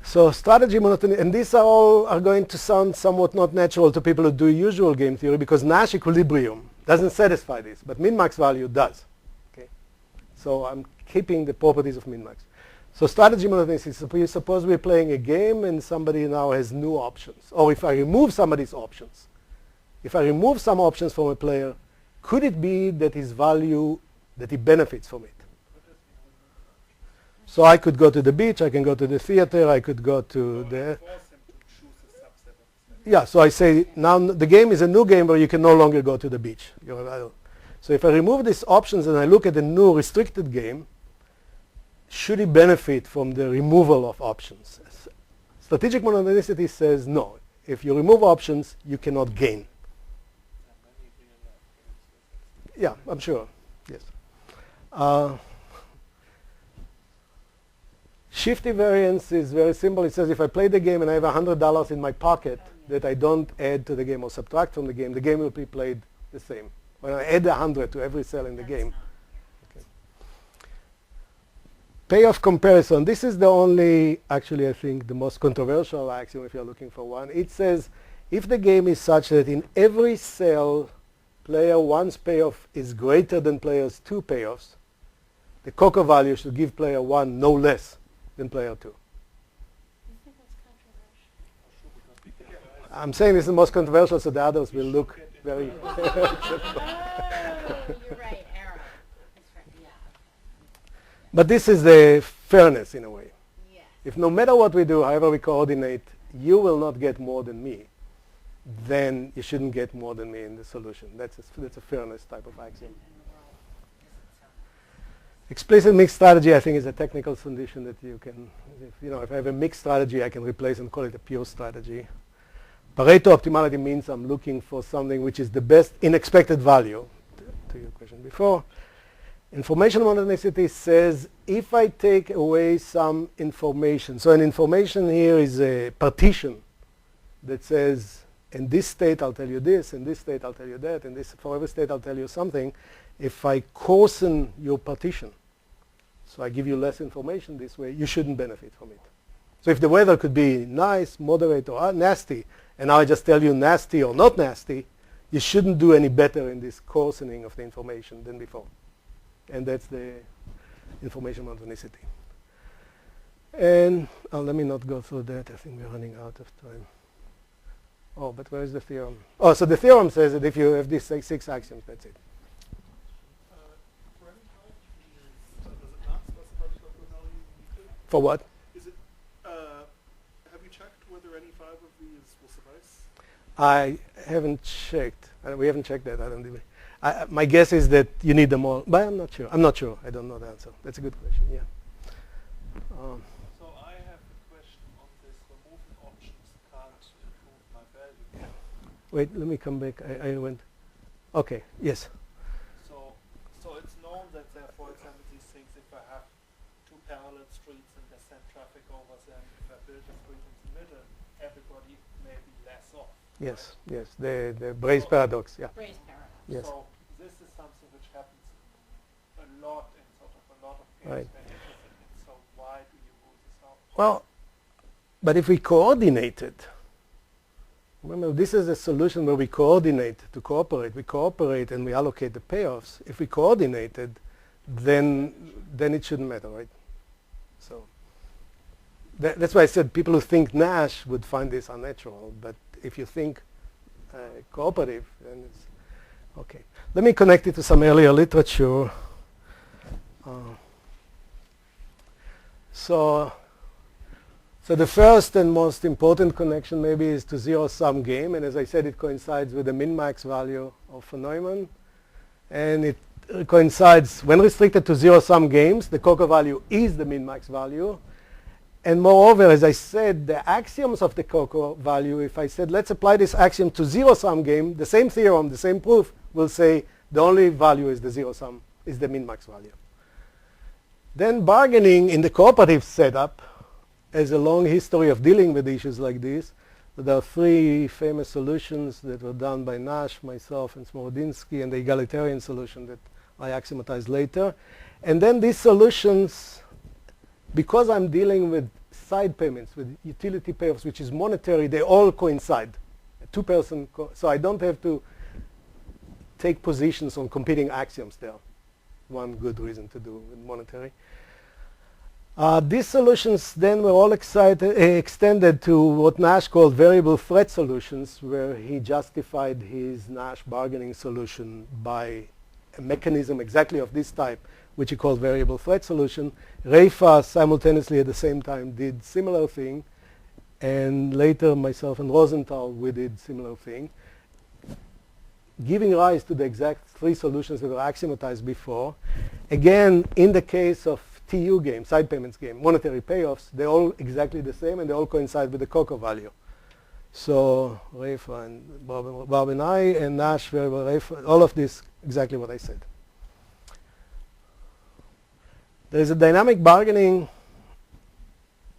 So strategy, monotony, and these are going to sound somewhat not natural to people who do usual game theory, because Nash equilibrium doesn't satisfy this, but min-max value does. Okay? So I'm keeping the properties of min-max. So strategy monotonicity, suppose we're playing a game and somebody now has new options. Or if I remove somebody's options, if I remove some options from a player, could it be that his value, that he benefits from it? So I could go to the beach, I can go to the theater, I could go to the... Yeah, so I say now the game is a new game where you can no longer go to the beach. So if I remove these options and I look at the new restricted game, should he benefit from the removal of options? Strategic monotonicity says no. If you remove options, you cannot gain. Yeah, I'm sure. Yes. Shifty variance is very simple. It says if I play the game and I have $100 in my pocket that I don't add to the game or subtract from the game will be played the same. When I add 100 to every cell in the game. Okay. Payoff comparison. This is the only, actually I think, the most controversial axiom if you're looking for one. It says if the game is such that in every cell player 1's payoff is greater than player's 2 payoffs, the coco value should give player 1 no less than player 2. I'm saying this is the most controversial, so the others will look very... Oh, you're right, arrow. That's right, yeah. But this is the fairness in a way. Yes. If no matter what we do, however we coordinate, you will not get more than me, then you shouldn't get more than me in the solution. That's a fairness type of axiom. Explicit mixed strategy, I think, is a technical solution that you can, if I have a mixed strategy, I can replace and call it a pure strategy. Pareto optimality means I'm looking for something which is the best in expected value, to your question before. Information monotonicity says if I take away some information, so an information here is a partition that says, in this state I'll tell you this, in this state I'll tell you that, in this, for every state I'll tell you something. If I coarsen your partition, so I give you less information this way, you shouldn't benefit from it. So if the weather could be nice, moderate, or nasty, and now I just tell you nasty or not nasty, you shouldn't do any better in this coarsening of the information than before. And that's the information monotonicity. And let me not go through that. I think we're running out of time. Oh, but where is the theorem? Oh, so the theorem says that if you have these 6 axioms, that's it. For what? Is it? Have you checked whether any 5 of these will suffice? I haven't checked. We haven't checked that. I don't even. My guess is that you need them all, but I'm not sure. I'm not sure. I don't know the answer. That's a good question. Yeah. So I have a question on this. Removing options can't improve my value. Wait. Let me come back. I went. Okay. Yes. So it's known that there, for example, these things. If I have 2 parallel streets and I send traffic over them, if I build a street in the middle, everybody may be less off. Yes. Yes. The Bayes paradox. Yeah. Bayes paradox. Yes. So this is something which happens a lot in sort of a lot of cases. Right. So why do you rule this out? Well, but if we coordinated, remember this is a solution where we coordinate to cooperate. We cooperate and we allocate the payoffs. If we coordinated, then it shouldn't matter, right? So that's why I said people who think Nash would find this unnatural. But if you think cooperative, then it's okay. Let me connect it to some earlier literature. So the first and most important connection maybe is to zero-sum game. And as I said, it coincides with the min-max value of Neumann. And it coincides when restricted to zero-sum games, the coco value is the min-max value. And moreover, as I said, the axioms of the coco value, if I said, let's apply this axiom to zero-sum game, the same theorem, the same proof will say the only value is the zero-sum, is the min-max value. Then bargaining in the cooperative setup, has a long history of dealing with issues like this. There are three famous solutions that were done by Nash, myself, and Smorodinsky, and the egalitarian solution that I axiomatized later. And then these solutions, because I'm dealing with side payments, with utility payoffs, which is monetary, they all coincide. Two-person, so I don't have to take positions on competing axioms there. One good reason to do with monetary. These solutions then were all extended to what Nash called variable threat solutions, where he justified his Nash bargaining solution by a mechanism exactly of this type, which he called variable threat solution. Reifa simultaneously at the same time did similar thing, and later myself and Rosenthal, we did similar thing, giving rise to the exact three solutions that were axiomatized before. Again, in the case of T.U. game, side payments game, monetary payoffs, they're all exactly the same and they all coincide with the coco value. So Reifa and Bob and I and Nash, variable Reifa, all of this, exactly what I said. There is a dynamic bargaining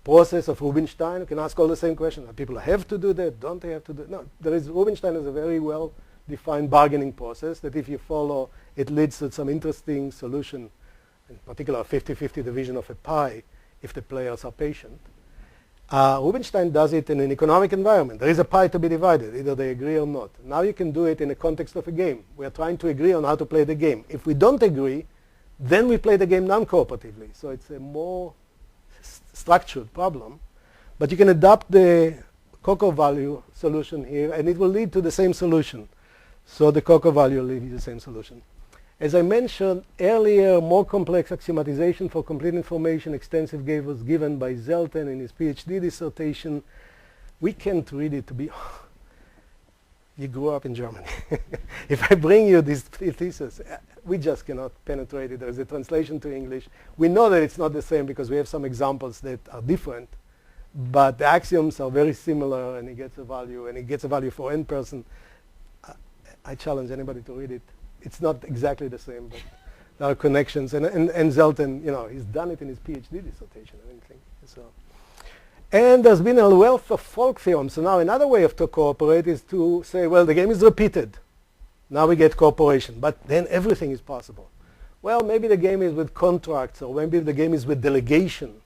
process of Rubinstein. You can ask all the same questions. People have to do that? Don't they have to do it? No, Rubinstein is a very well-defined bargaining process that if you follow, it leads to some interesting solution, in particular a 50-50 division of a pie if the players are patient. Rubinstein does it in an economic environment. There is a pie to be divided, either they agree or not. Now you can do it in the context of a game. We are trying to agree on how to play the game. If we don't agree, then we play the game non-cooperatively. So it's a more structured problem. But you can adopt the coco value solution here, and it will lead to the same solution. So the coco value will lead to the same solution. As I mentioned earlier, more complex axiomatization for complete information extensive was given by Zelten in his PhD dissertation. We can't read it to be... You grew up in Germany. If I bring you this thesis, we just cannot penetrate it. There's a translation to English. We know that it's not the same because we have some examples that are different, but the axioms are very similar, and he gets a value, and he gets a value for n person. I challenge anybody to read it. It's not exactly the same, but there are connections. And Zelten, he's done it in his PhD dissertation and everything. So. And there's been a wealth of folk theorems. So now another way to cooperate is to say, well, the game is repeated. Now we get cooperation, but then everything is possible. Well, maybe the game is with contracts, or maybe the game is with delegation,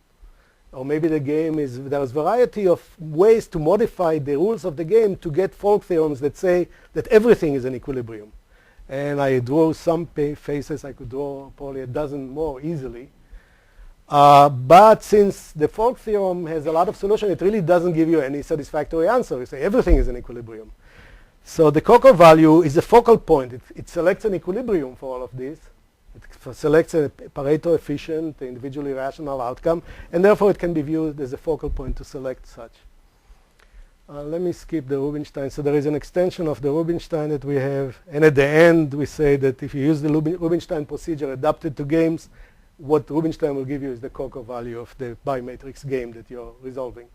or maybe the game is, there's a variety of ways to modify the rules of the game to get folk theorems that say that everything is in equilibrium. And I drew some faces. I could draw probably a dozen more easily. But since the folk theorem has a lot of solutions, it really doesn't give you any satisfactory answer. You say everything is in equilibrium. So the coco value is a focal point. It selects an equilibrium for all of this. It selects a Pareto efficient, individually rational outcome, and therefore it can be viewed as a focal point to select such. Let me skip the Rubinstein. So there is an extension of the Rubinstein that we have, and at the end we say that if you use the Rubinstein procedure adapted to games, what Rubinstein will give you is the coco value of the bimatrix game that you're resolving.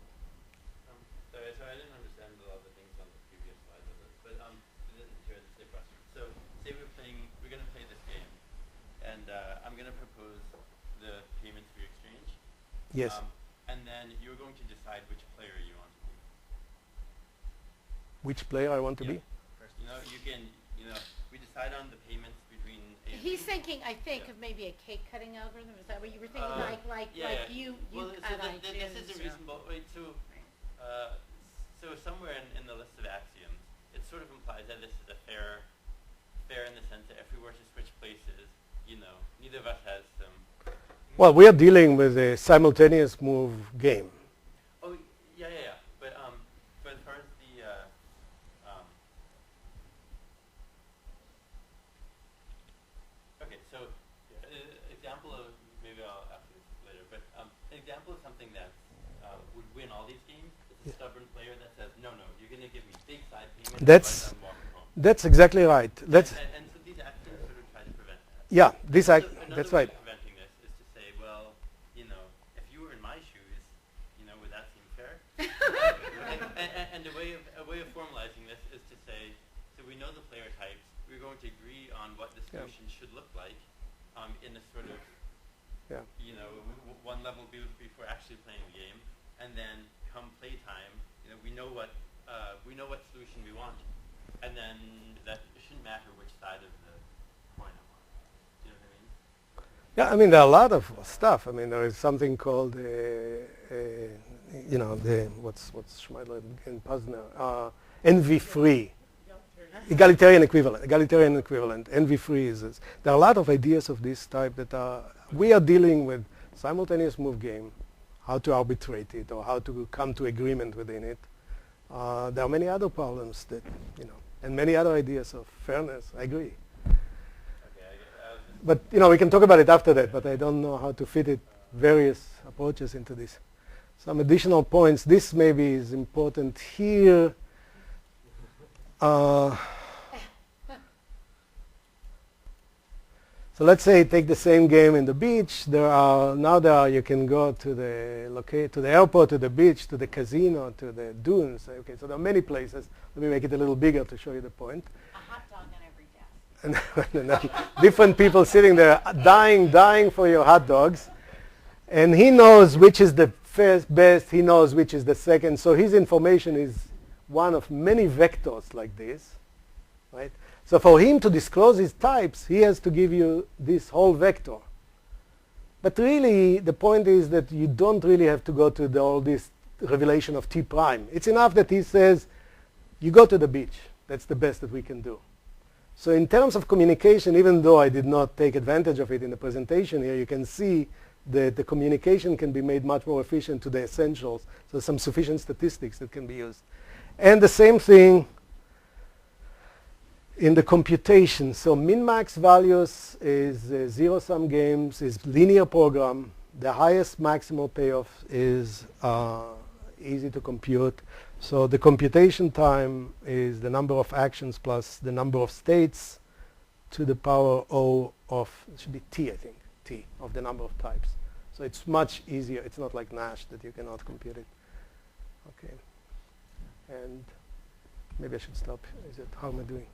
Sorry, I didn't understand a lot of the things on the previous slide, but here's the question. So say we're going to play this game, and I'm going to propose the payments we exchange. Yes. And then you're going to decide which player you want to be. Which player I want to be? We decide on the payments between A and He's B. thinking, I think, of maybe a cake cutting algorithm. Is that what you were thinking? You well, cut, I this choose, is a reasonable. So somewhere in the list of axioms, it sort of implies that this is a fair in the sense that if we were to switch places, neither of us has some. Well, we are dealing with a simultaneous move game. Oh, yeah. But as far as the okay, so example of, maybe I'll ask this later, but an example of something that would win all these games is a stubborn player that says, no, you're going to give me big side payments. That's exactly right. And so these axioms sort of try to prevent that. Yeah, Another that's right. way of preventing this is to say, well, if you were in my shoes, would that seem fair? and a way of formalizing this is to say, so we know the player types. We're going to agree on what the solution should look like in a sort of, one level before actually playing the game. and then come playtime, we know what solution we want, and then that it shouldn't matter which side of the coin I'm on. Do you know what I mean? Yeah, I mean, there are a lot of stuff. I mean, there is something called, what's Schmeidler and Posner, NV-free, egalitarian equivalent. NV-free is, there are a lot of ideas of this type that we are dealing with simultaneous move game, how to arbitrate it or how to come to agreement within it. There are many other problems that, and many other ideas of fairness. I agree. But, we can talk about it after that, but I don't know how to fit it, various approaches into this. Some additional points. This maybe is important here. So let's say take the same game in the beach. You can go to the airport, to the beach, to the casino, to the dunes. Okay, so there are many places. Let me make it a little bigger to show you the point. A hot dog on every desk. And different people sitting there dying for your hot dogs. And he knows which is the first best. He knows which is the second. So his information is one of many vectors like this, right? So for him to disclose his types, he has to give you this whole vector. But really, the point is that you don't really have to go to all this revelation of T prime. It's enough that he says, you go to the beach. That's the best that we can do. So in terms of communication, even though I did not take advantage of it in the presentation here, you can see that the communication can be made much more efficient to the essentials. So some sufficient statistics that can be used. And the same thing in the computation. So min-max values is zero-sum games, is linear program. The highest maximal payoff is easy to compute. So the computation time is the number of actions plus the number of states to the power O of, it should be T, I think, T, of the number of types. So it's much easier. It's not like Nash that you cannot compute it. Okay. And maybe I should stop. How am I doing?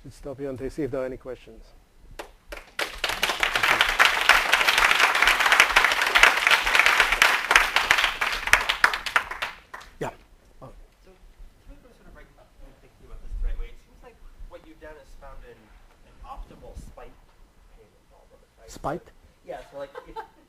Should stop here and see if there are any questions. Yeah. So can we sort of break up and thinking about this the right way? It seems like what you've done is found an optimal spite payment problem. Right? Spite? Yeah, so like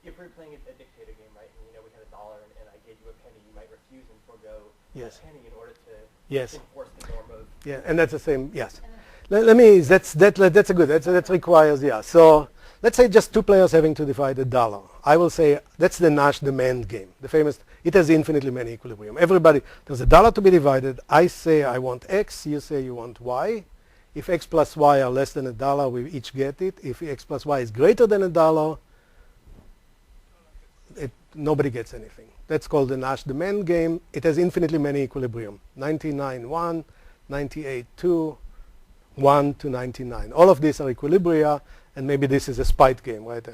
if we're playing a dictator game, right, and we had $1 and I gave you a penny, you might refuse and forego a penny in order to enforce the norm of. Yeah, and that's the same, yes. Let me, that's a good, that requires, yeah. So let's say just two players having to divide $1. I will say that's the Nash demand game, the famous, it has infinitely many equilibrium. Everybody, there's $1 to be divided. I say I want X, you say you want Y. If X plus Y are less than $1, we each get it. If X plus Y is greater than $1, nobody gets anything. That's called the Nash demand game. It has infinitely many equilibrium, 99, 1, 98, 2, 1 to 99. All of these are equilibria, and maybe this is a spite game, right?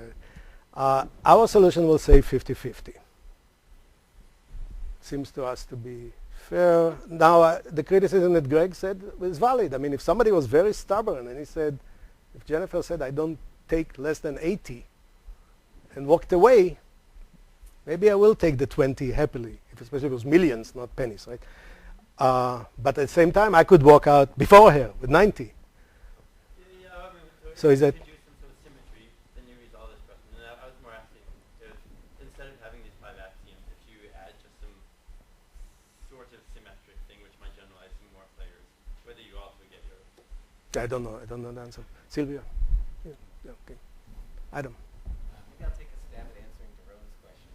Our solution will say 50-50. Seems to us to be fair. Now, the criticism that Greg said was valid. I mean, if somebody was very stubborn and he said, if Jennifer said, I don't take less than 80 and walked away, maybe I will take the 20 happily, if especially it was millions, not pennies, right? But at the same time, I could walk out before her with 90. Yeah, I mean, so is that? Introduce some sort of symmetry, then you resolve this question. And I was more asking if instead of having these 5 axioms, if you add just some sort of symmetric thing which might generalize some more players, whether you also get your. I don't know. I don't know the answer. Sylvia? Yeah, okay. Adam? Maybe I'll take a stab at answering Jerome's question.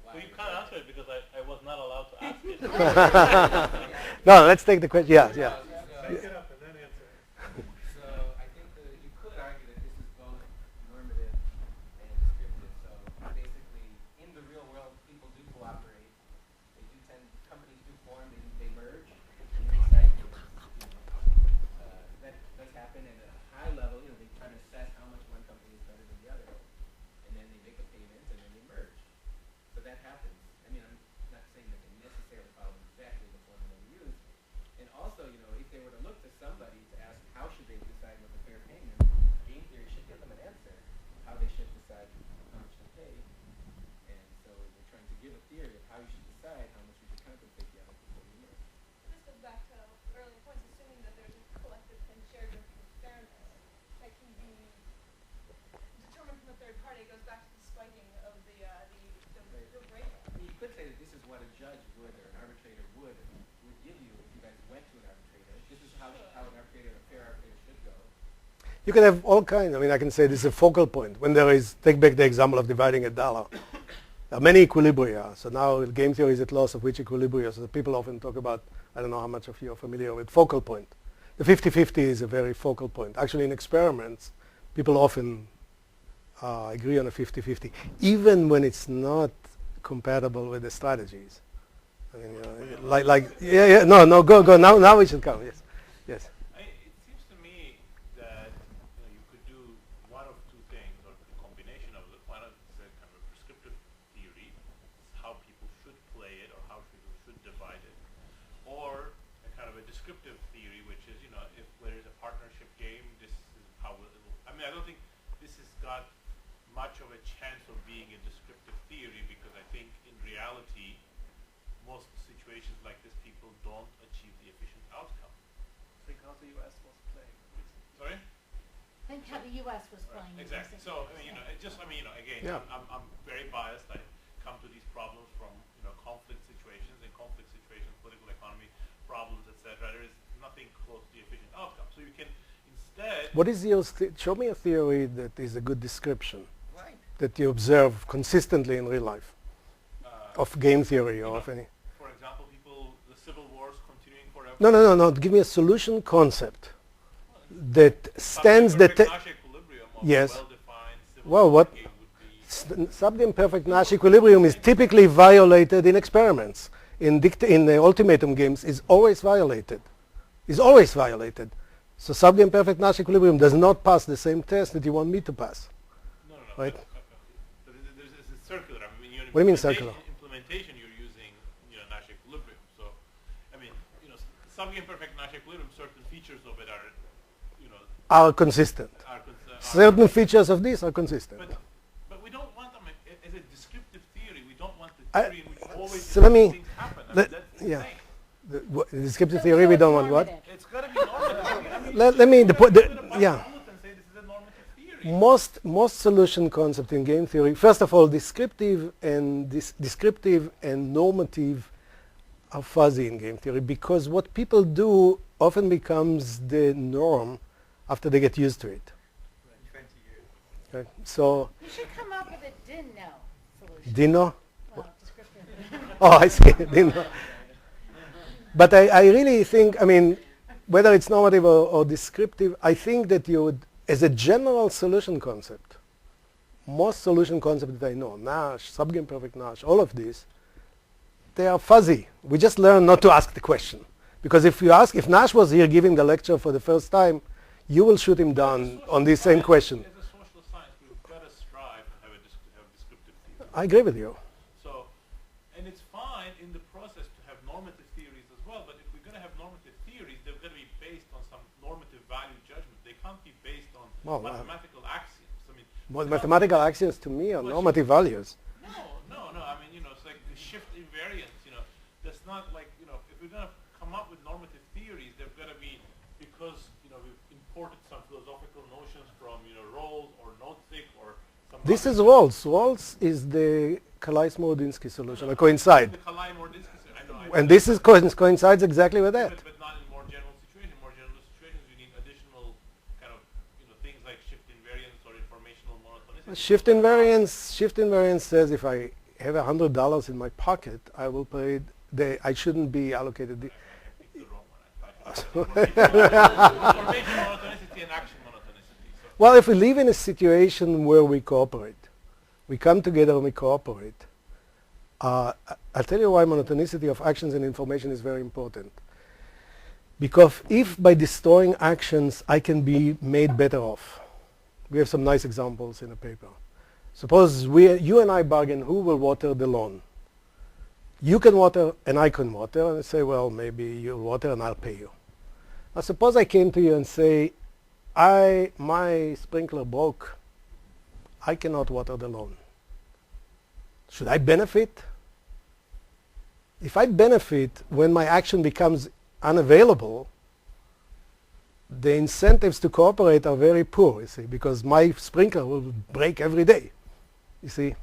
Well, you can't answer it because I was not allowed to ask it. No, let's take the question. Yeah, yeah. Take it up and then answer it. So I think that you could argue that this is both normative and descriptive. So basically, in the real world, people do cooperate. They do companies do form, they merge, and they decide that does happen. And at a high level, they try to assess how much one company is better than the other, and then they make a payment, and then they merge. So that happens. I mean, I'm not saying that they necessarily follow exactly the formula we use. And also, if they were to look to somebody to ask how should they decide what the fair payment, game theory should give them an answer how they should decide how much to pay. And so it what a judge would or an arbitrator would give you if you guys went to an arbitrator. This is how an arbitrator, a fair arbitrator should go. You can have all kinds. I mean, I can say this is a focal point. When there is, take back the example of dividing $1. There are many equilibria. So now game theory is at loss of which equilibria. So people often talk about, I don't know how much of you are familiar with focal point. The 50-50 is a very focal point. Actually, in experiments, people often agree on a 50-50, even when it's not compatible with the strategies. I mean, go. Now we should come. Yes, yes. It seems to me that you could do one of two things, or a combination of it. One is a kind of a prescriptive theory, how people should play it, or how people should divide it, or a kind of a descriptive theory, which is, if there is a partnership game, this is how it will. I mean, I don't think this has got much of a chance of being a descriptive theory, because I think in reality, most situations like this, people don't achieve the efficient outcome. Think how the US was playing. Sorry? Think how the U.S. was playing. Exactly. So, again, Yeah. I'm very biased. I come to these problems from, conflict situations. In conflict situations, political economy problems, etc. There is nothing close to the efficient outcome. So you can instead. What is your show me a theory that is a good description Right. that you observe consistently in real life of game theory or of any. For example, the civil wars continuing forever. No. Give me a solution concept that stands the test. Yes. Well, what sub-imperfect Nash equilibrium is typically violated in experiments. In the ultimatum games, is always violated. So sub-imperfect Nash equilibrium does not pass the same test that you want me to pass. No. Right? But there's circular. I mean, What do you mean circular? Implementation, you're using Nash equilibrium. So, I mean, sub-imperfect Nash equilibrium, certain features of it Are consistent. Certain features of these are consistent. But we don't want them as a descriptive theory. We don't want the theory in which always so let me- things happen. I mean, let- that's the yeah. thing. The descriptive theory, we don't want what? It's got to be normative. Let me, yeah. And say this is a normative theory. Most solution concept in game theory, first of all, descriptive and normative are fuzzy in game theory, because what people do often becomes the norm after they get used to it. 20 years. Okay? So, You should come up with a didn't-know solution. Dino? Well, descriptive. Oh, I see. Dino. But I really think, I mean, whether it's normative or descriptive, I think that you would, as a general solution concept, most solution concepts that I know, Nash, sub-imperfect Nash, all of these, they are fuzzy. We just learn not to ask the question. Because if Nash was here giving the lecture for the first time, you will shoot him down on this same question. As a social science, we've got to strive to have a descriptive theory. I agree with you. So, and it's fine in the process to have normative theories as well, but if we're going to have normative theories, they're going to be based on some normative value judgment. They can't be based on mathematical axioms. I mean, Well, mathematical axioms to me are normative values. No. I mean, it's like the shift invariance. That's not like, if we're going to come up with normative theories, they've got to be, because we've imported some philosophical notions from Rawls or Nozick or some. This is Rawls. Rawls is the Kalai-Smorodinsky solution, a coincide. The Kalai-Smorodinsky. I know. And this is coincides exactly with that. But not in more general situations. In more general situations, you need additional kind of things like shift invariance or informational monotonicity. Shift invariance says if I have $100 in my pocket, I will pay. I shouldn't be allocated. The wrong one. Information monotonicity and action monotonicity. So Well, if we live in a situation where we cooperate, we come together and we cooperate, I'll tell you why monotonicity of actions and information is very important. Because if by destroying actions I can be made better off. We have some nice examples in the paper. Suppose you and I bargain who will water the lawn. You can water and I can water, and I say, well, maybe you'll water and I'll pay you. Now suppose I came to you and say, my sprinkler broke. I cannot water the lawn. Should I benefit? If I benefit when my action becomes unavailable, the incentives to cooperate are very poor, you see, because my sprinkler will break every day, you see.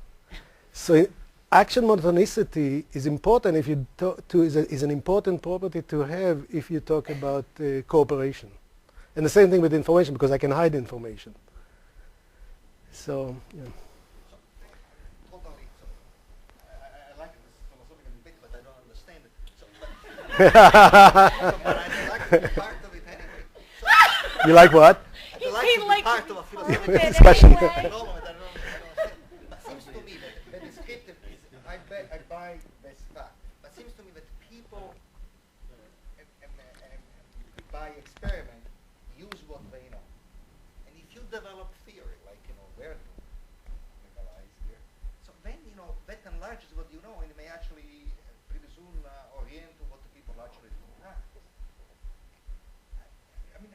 So action monotonicity is important if you is an important property to have if you talk about cooperation. And the same thing with information, because I can hide information. So, yeah. Totally. So, I like this philosophical debate, but I don't understand it. So, but I like to be part of it anyway. So, you like what? I like to be part of a philosophical discussion. Anyway. No, I don't understand. But it seems to me that the descriptive is, I buy this fact, but it seems to me that people, by experiment, use what they know. And if you develop theory, like, where to legalize here, so then, that enlarges what you know, and it may actually pretty soon orient to what the people actually do in practice. I mean,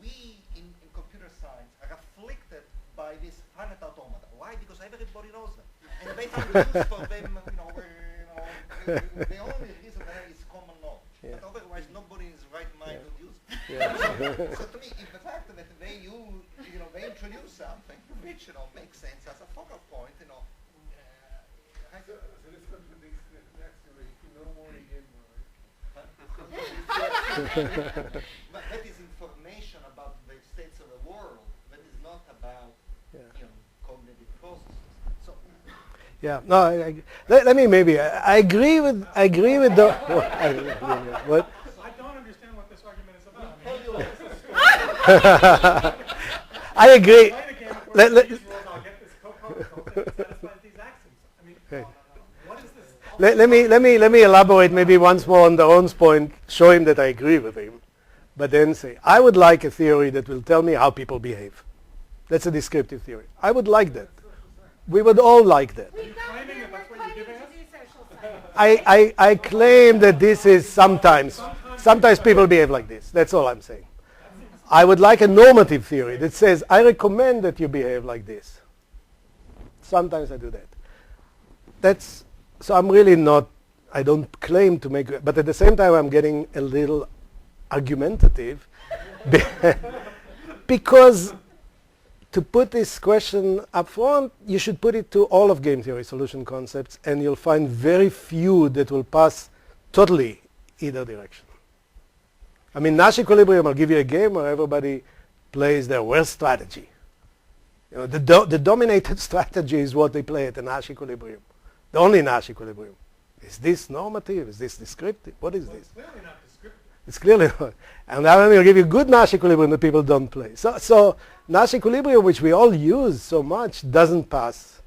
we in computer science are afflicted by this finite automata. Why? Because everybody knows them. And they have use for them, the only reason there is common knowledge. Yeah. But otherwise, nobody in his right mind would use it. Yeah. So to me, if the fact that they use, they introduce something which, makes sense as a focal point, I so this contradicts the next theory. No more again, but that is information about the states of the world. That is not about, cognitive processes. So. Yeah. No. Let me maybe. I agree with the. What? I don't understand what this argument is about. I agree. Let me elaborate maybe once more on Doron's point, show him that I agree with him, but then say, I would like a theory that will tell me how people behave. That's a descriptive theory. I would like that. We would all like that. I claim that this is sometimes people behave like this. That's all I'm saying. I would like a normative theory that says, I recommend that you behave like this. Sometimes I do that. So I'm really not, I don't claim to make, but at the same time I'm getting a little argumentative because to put this question up front, you should put it to all of game theory solution concepts, and you'll find very few that will pass totally either direction. I mean, Nash equilibrium, I'll give you a game where everybody plays their worst strategy. The dominated strategy is what they play at the Nash equilibrium. The only Nash equilibrium. Is this normative? Is this descriptive? What is this? It's clearly not descriptive. It's clearly not. And now I'm going to give you good Nash equilibrium that people don't play. So Nash equilibrium, which we all use so much, doesn't pass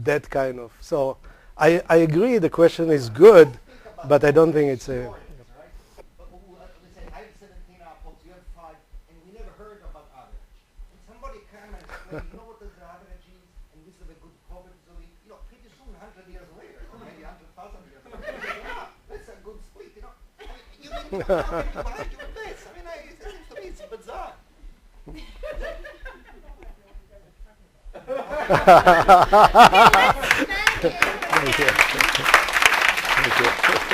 that kind of. So I agree the question is good, but I don't think it's a. It seems to me it's bizarre. Thank you. Thank you.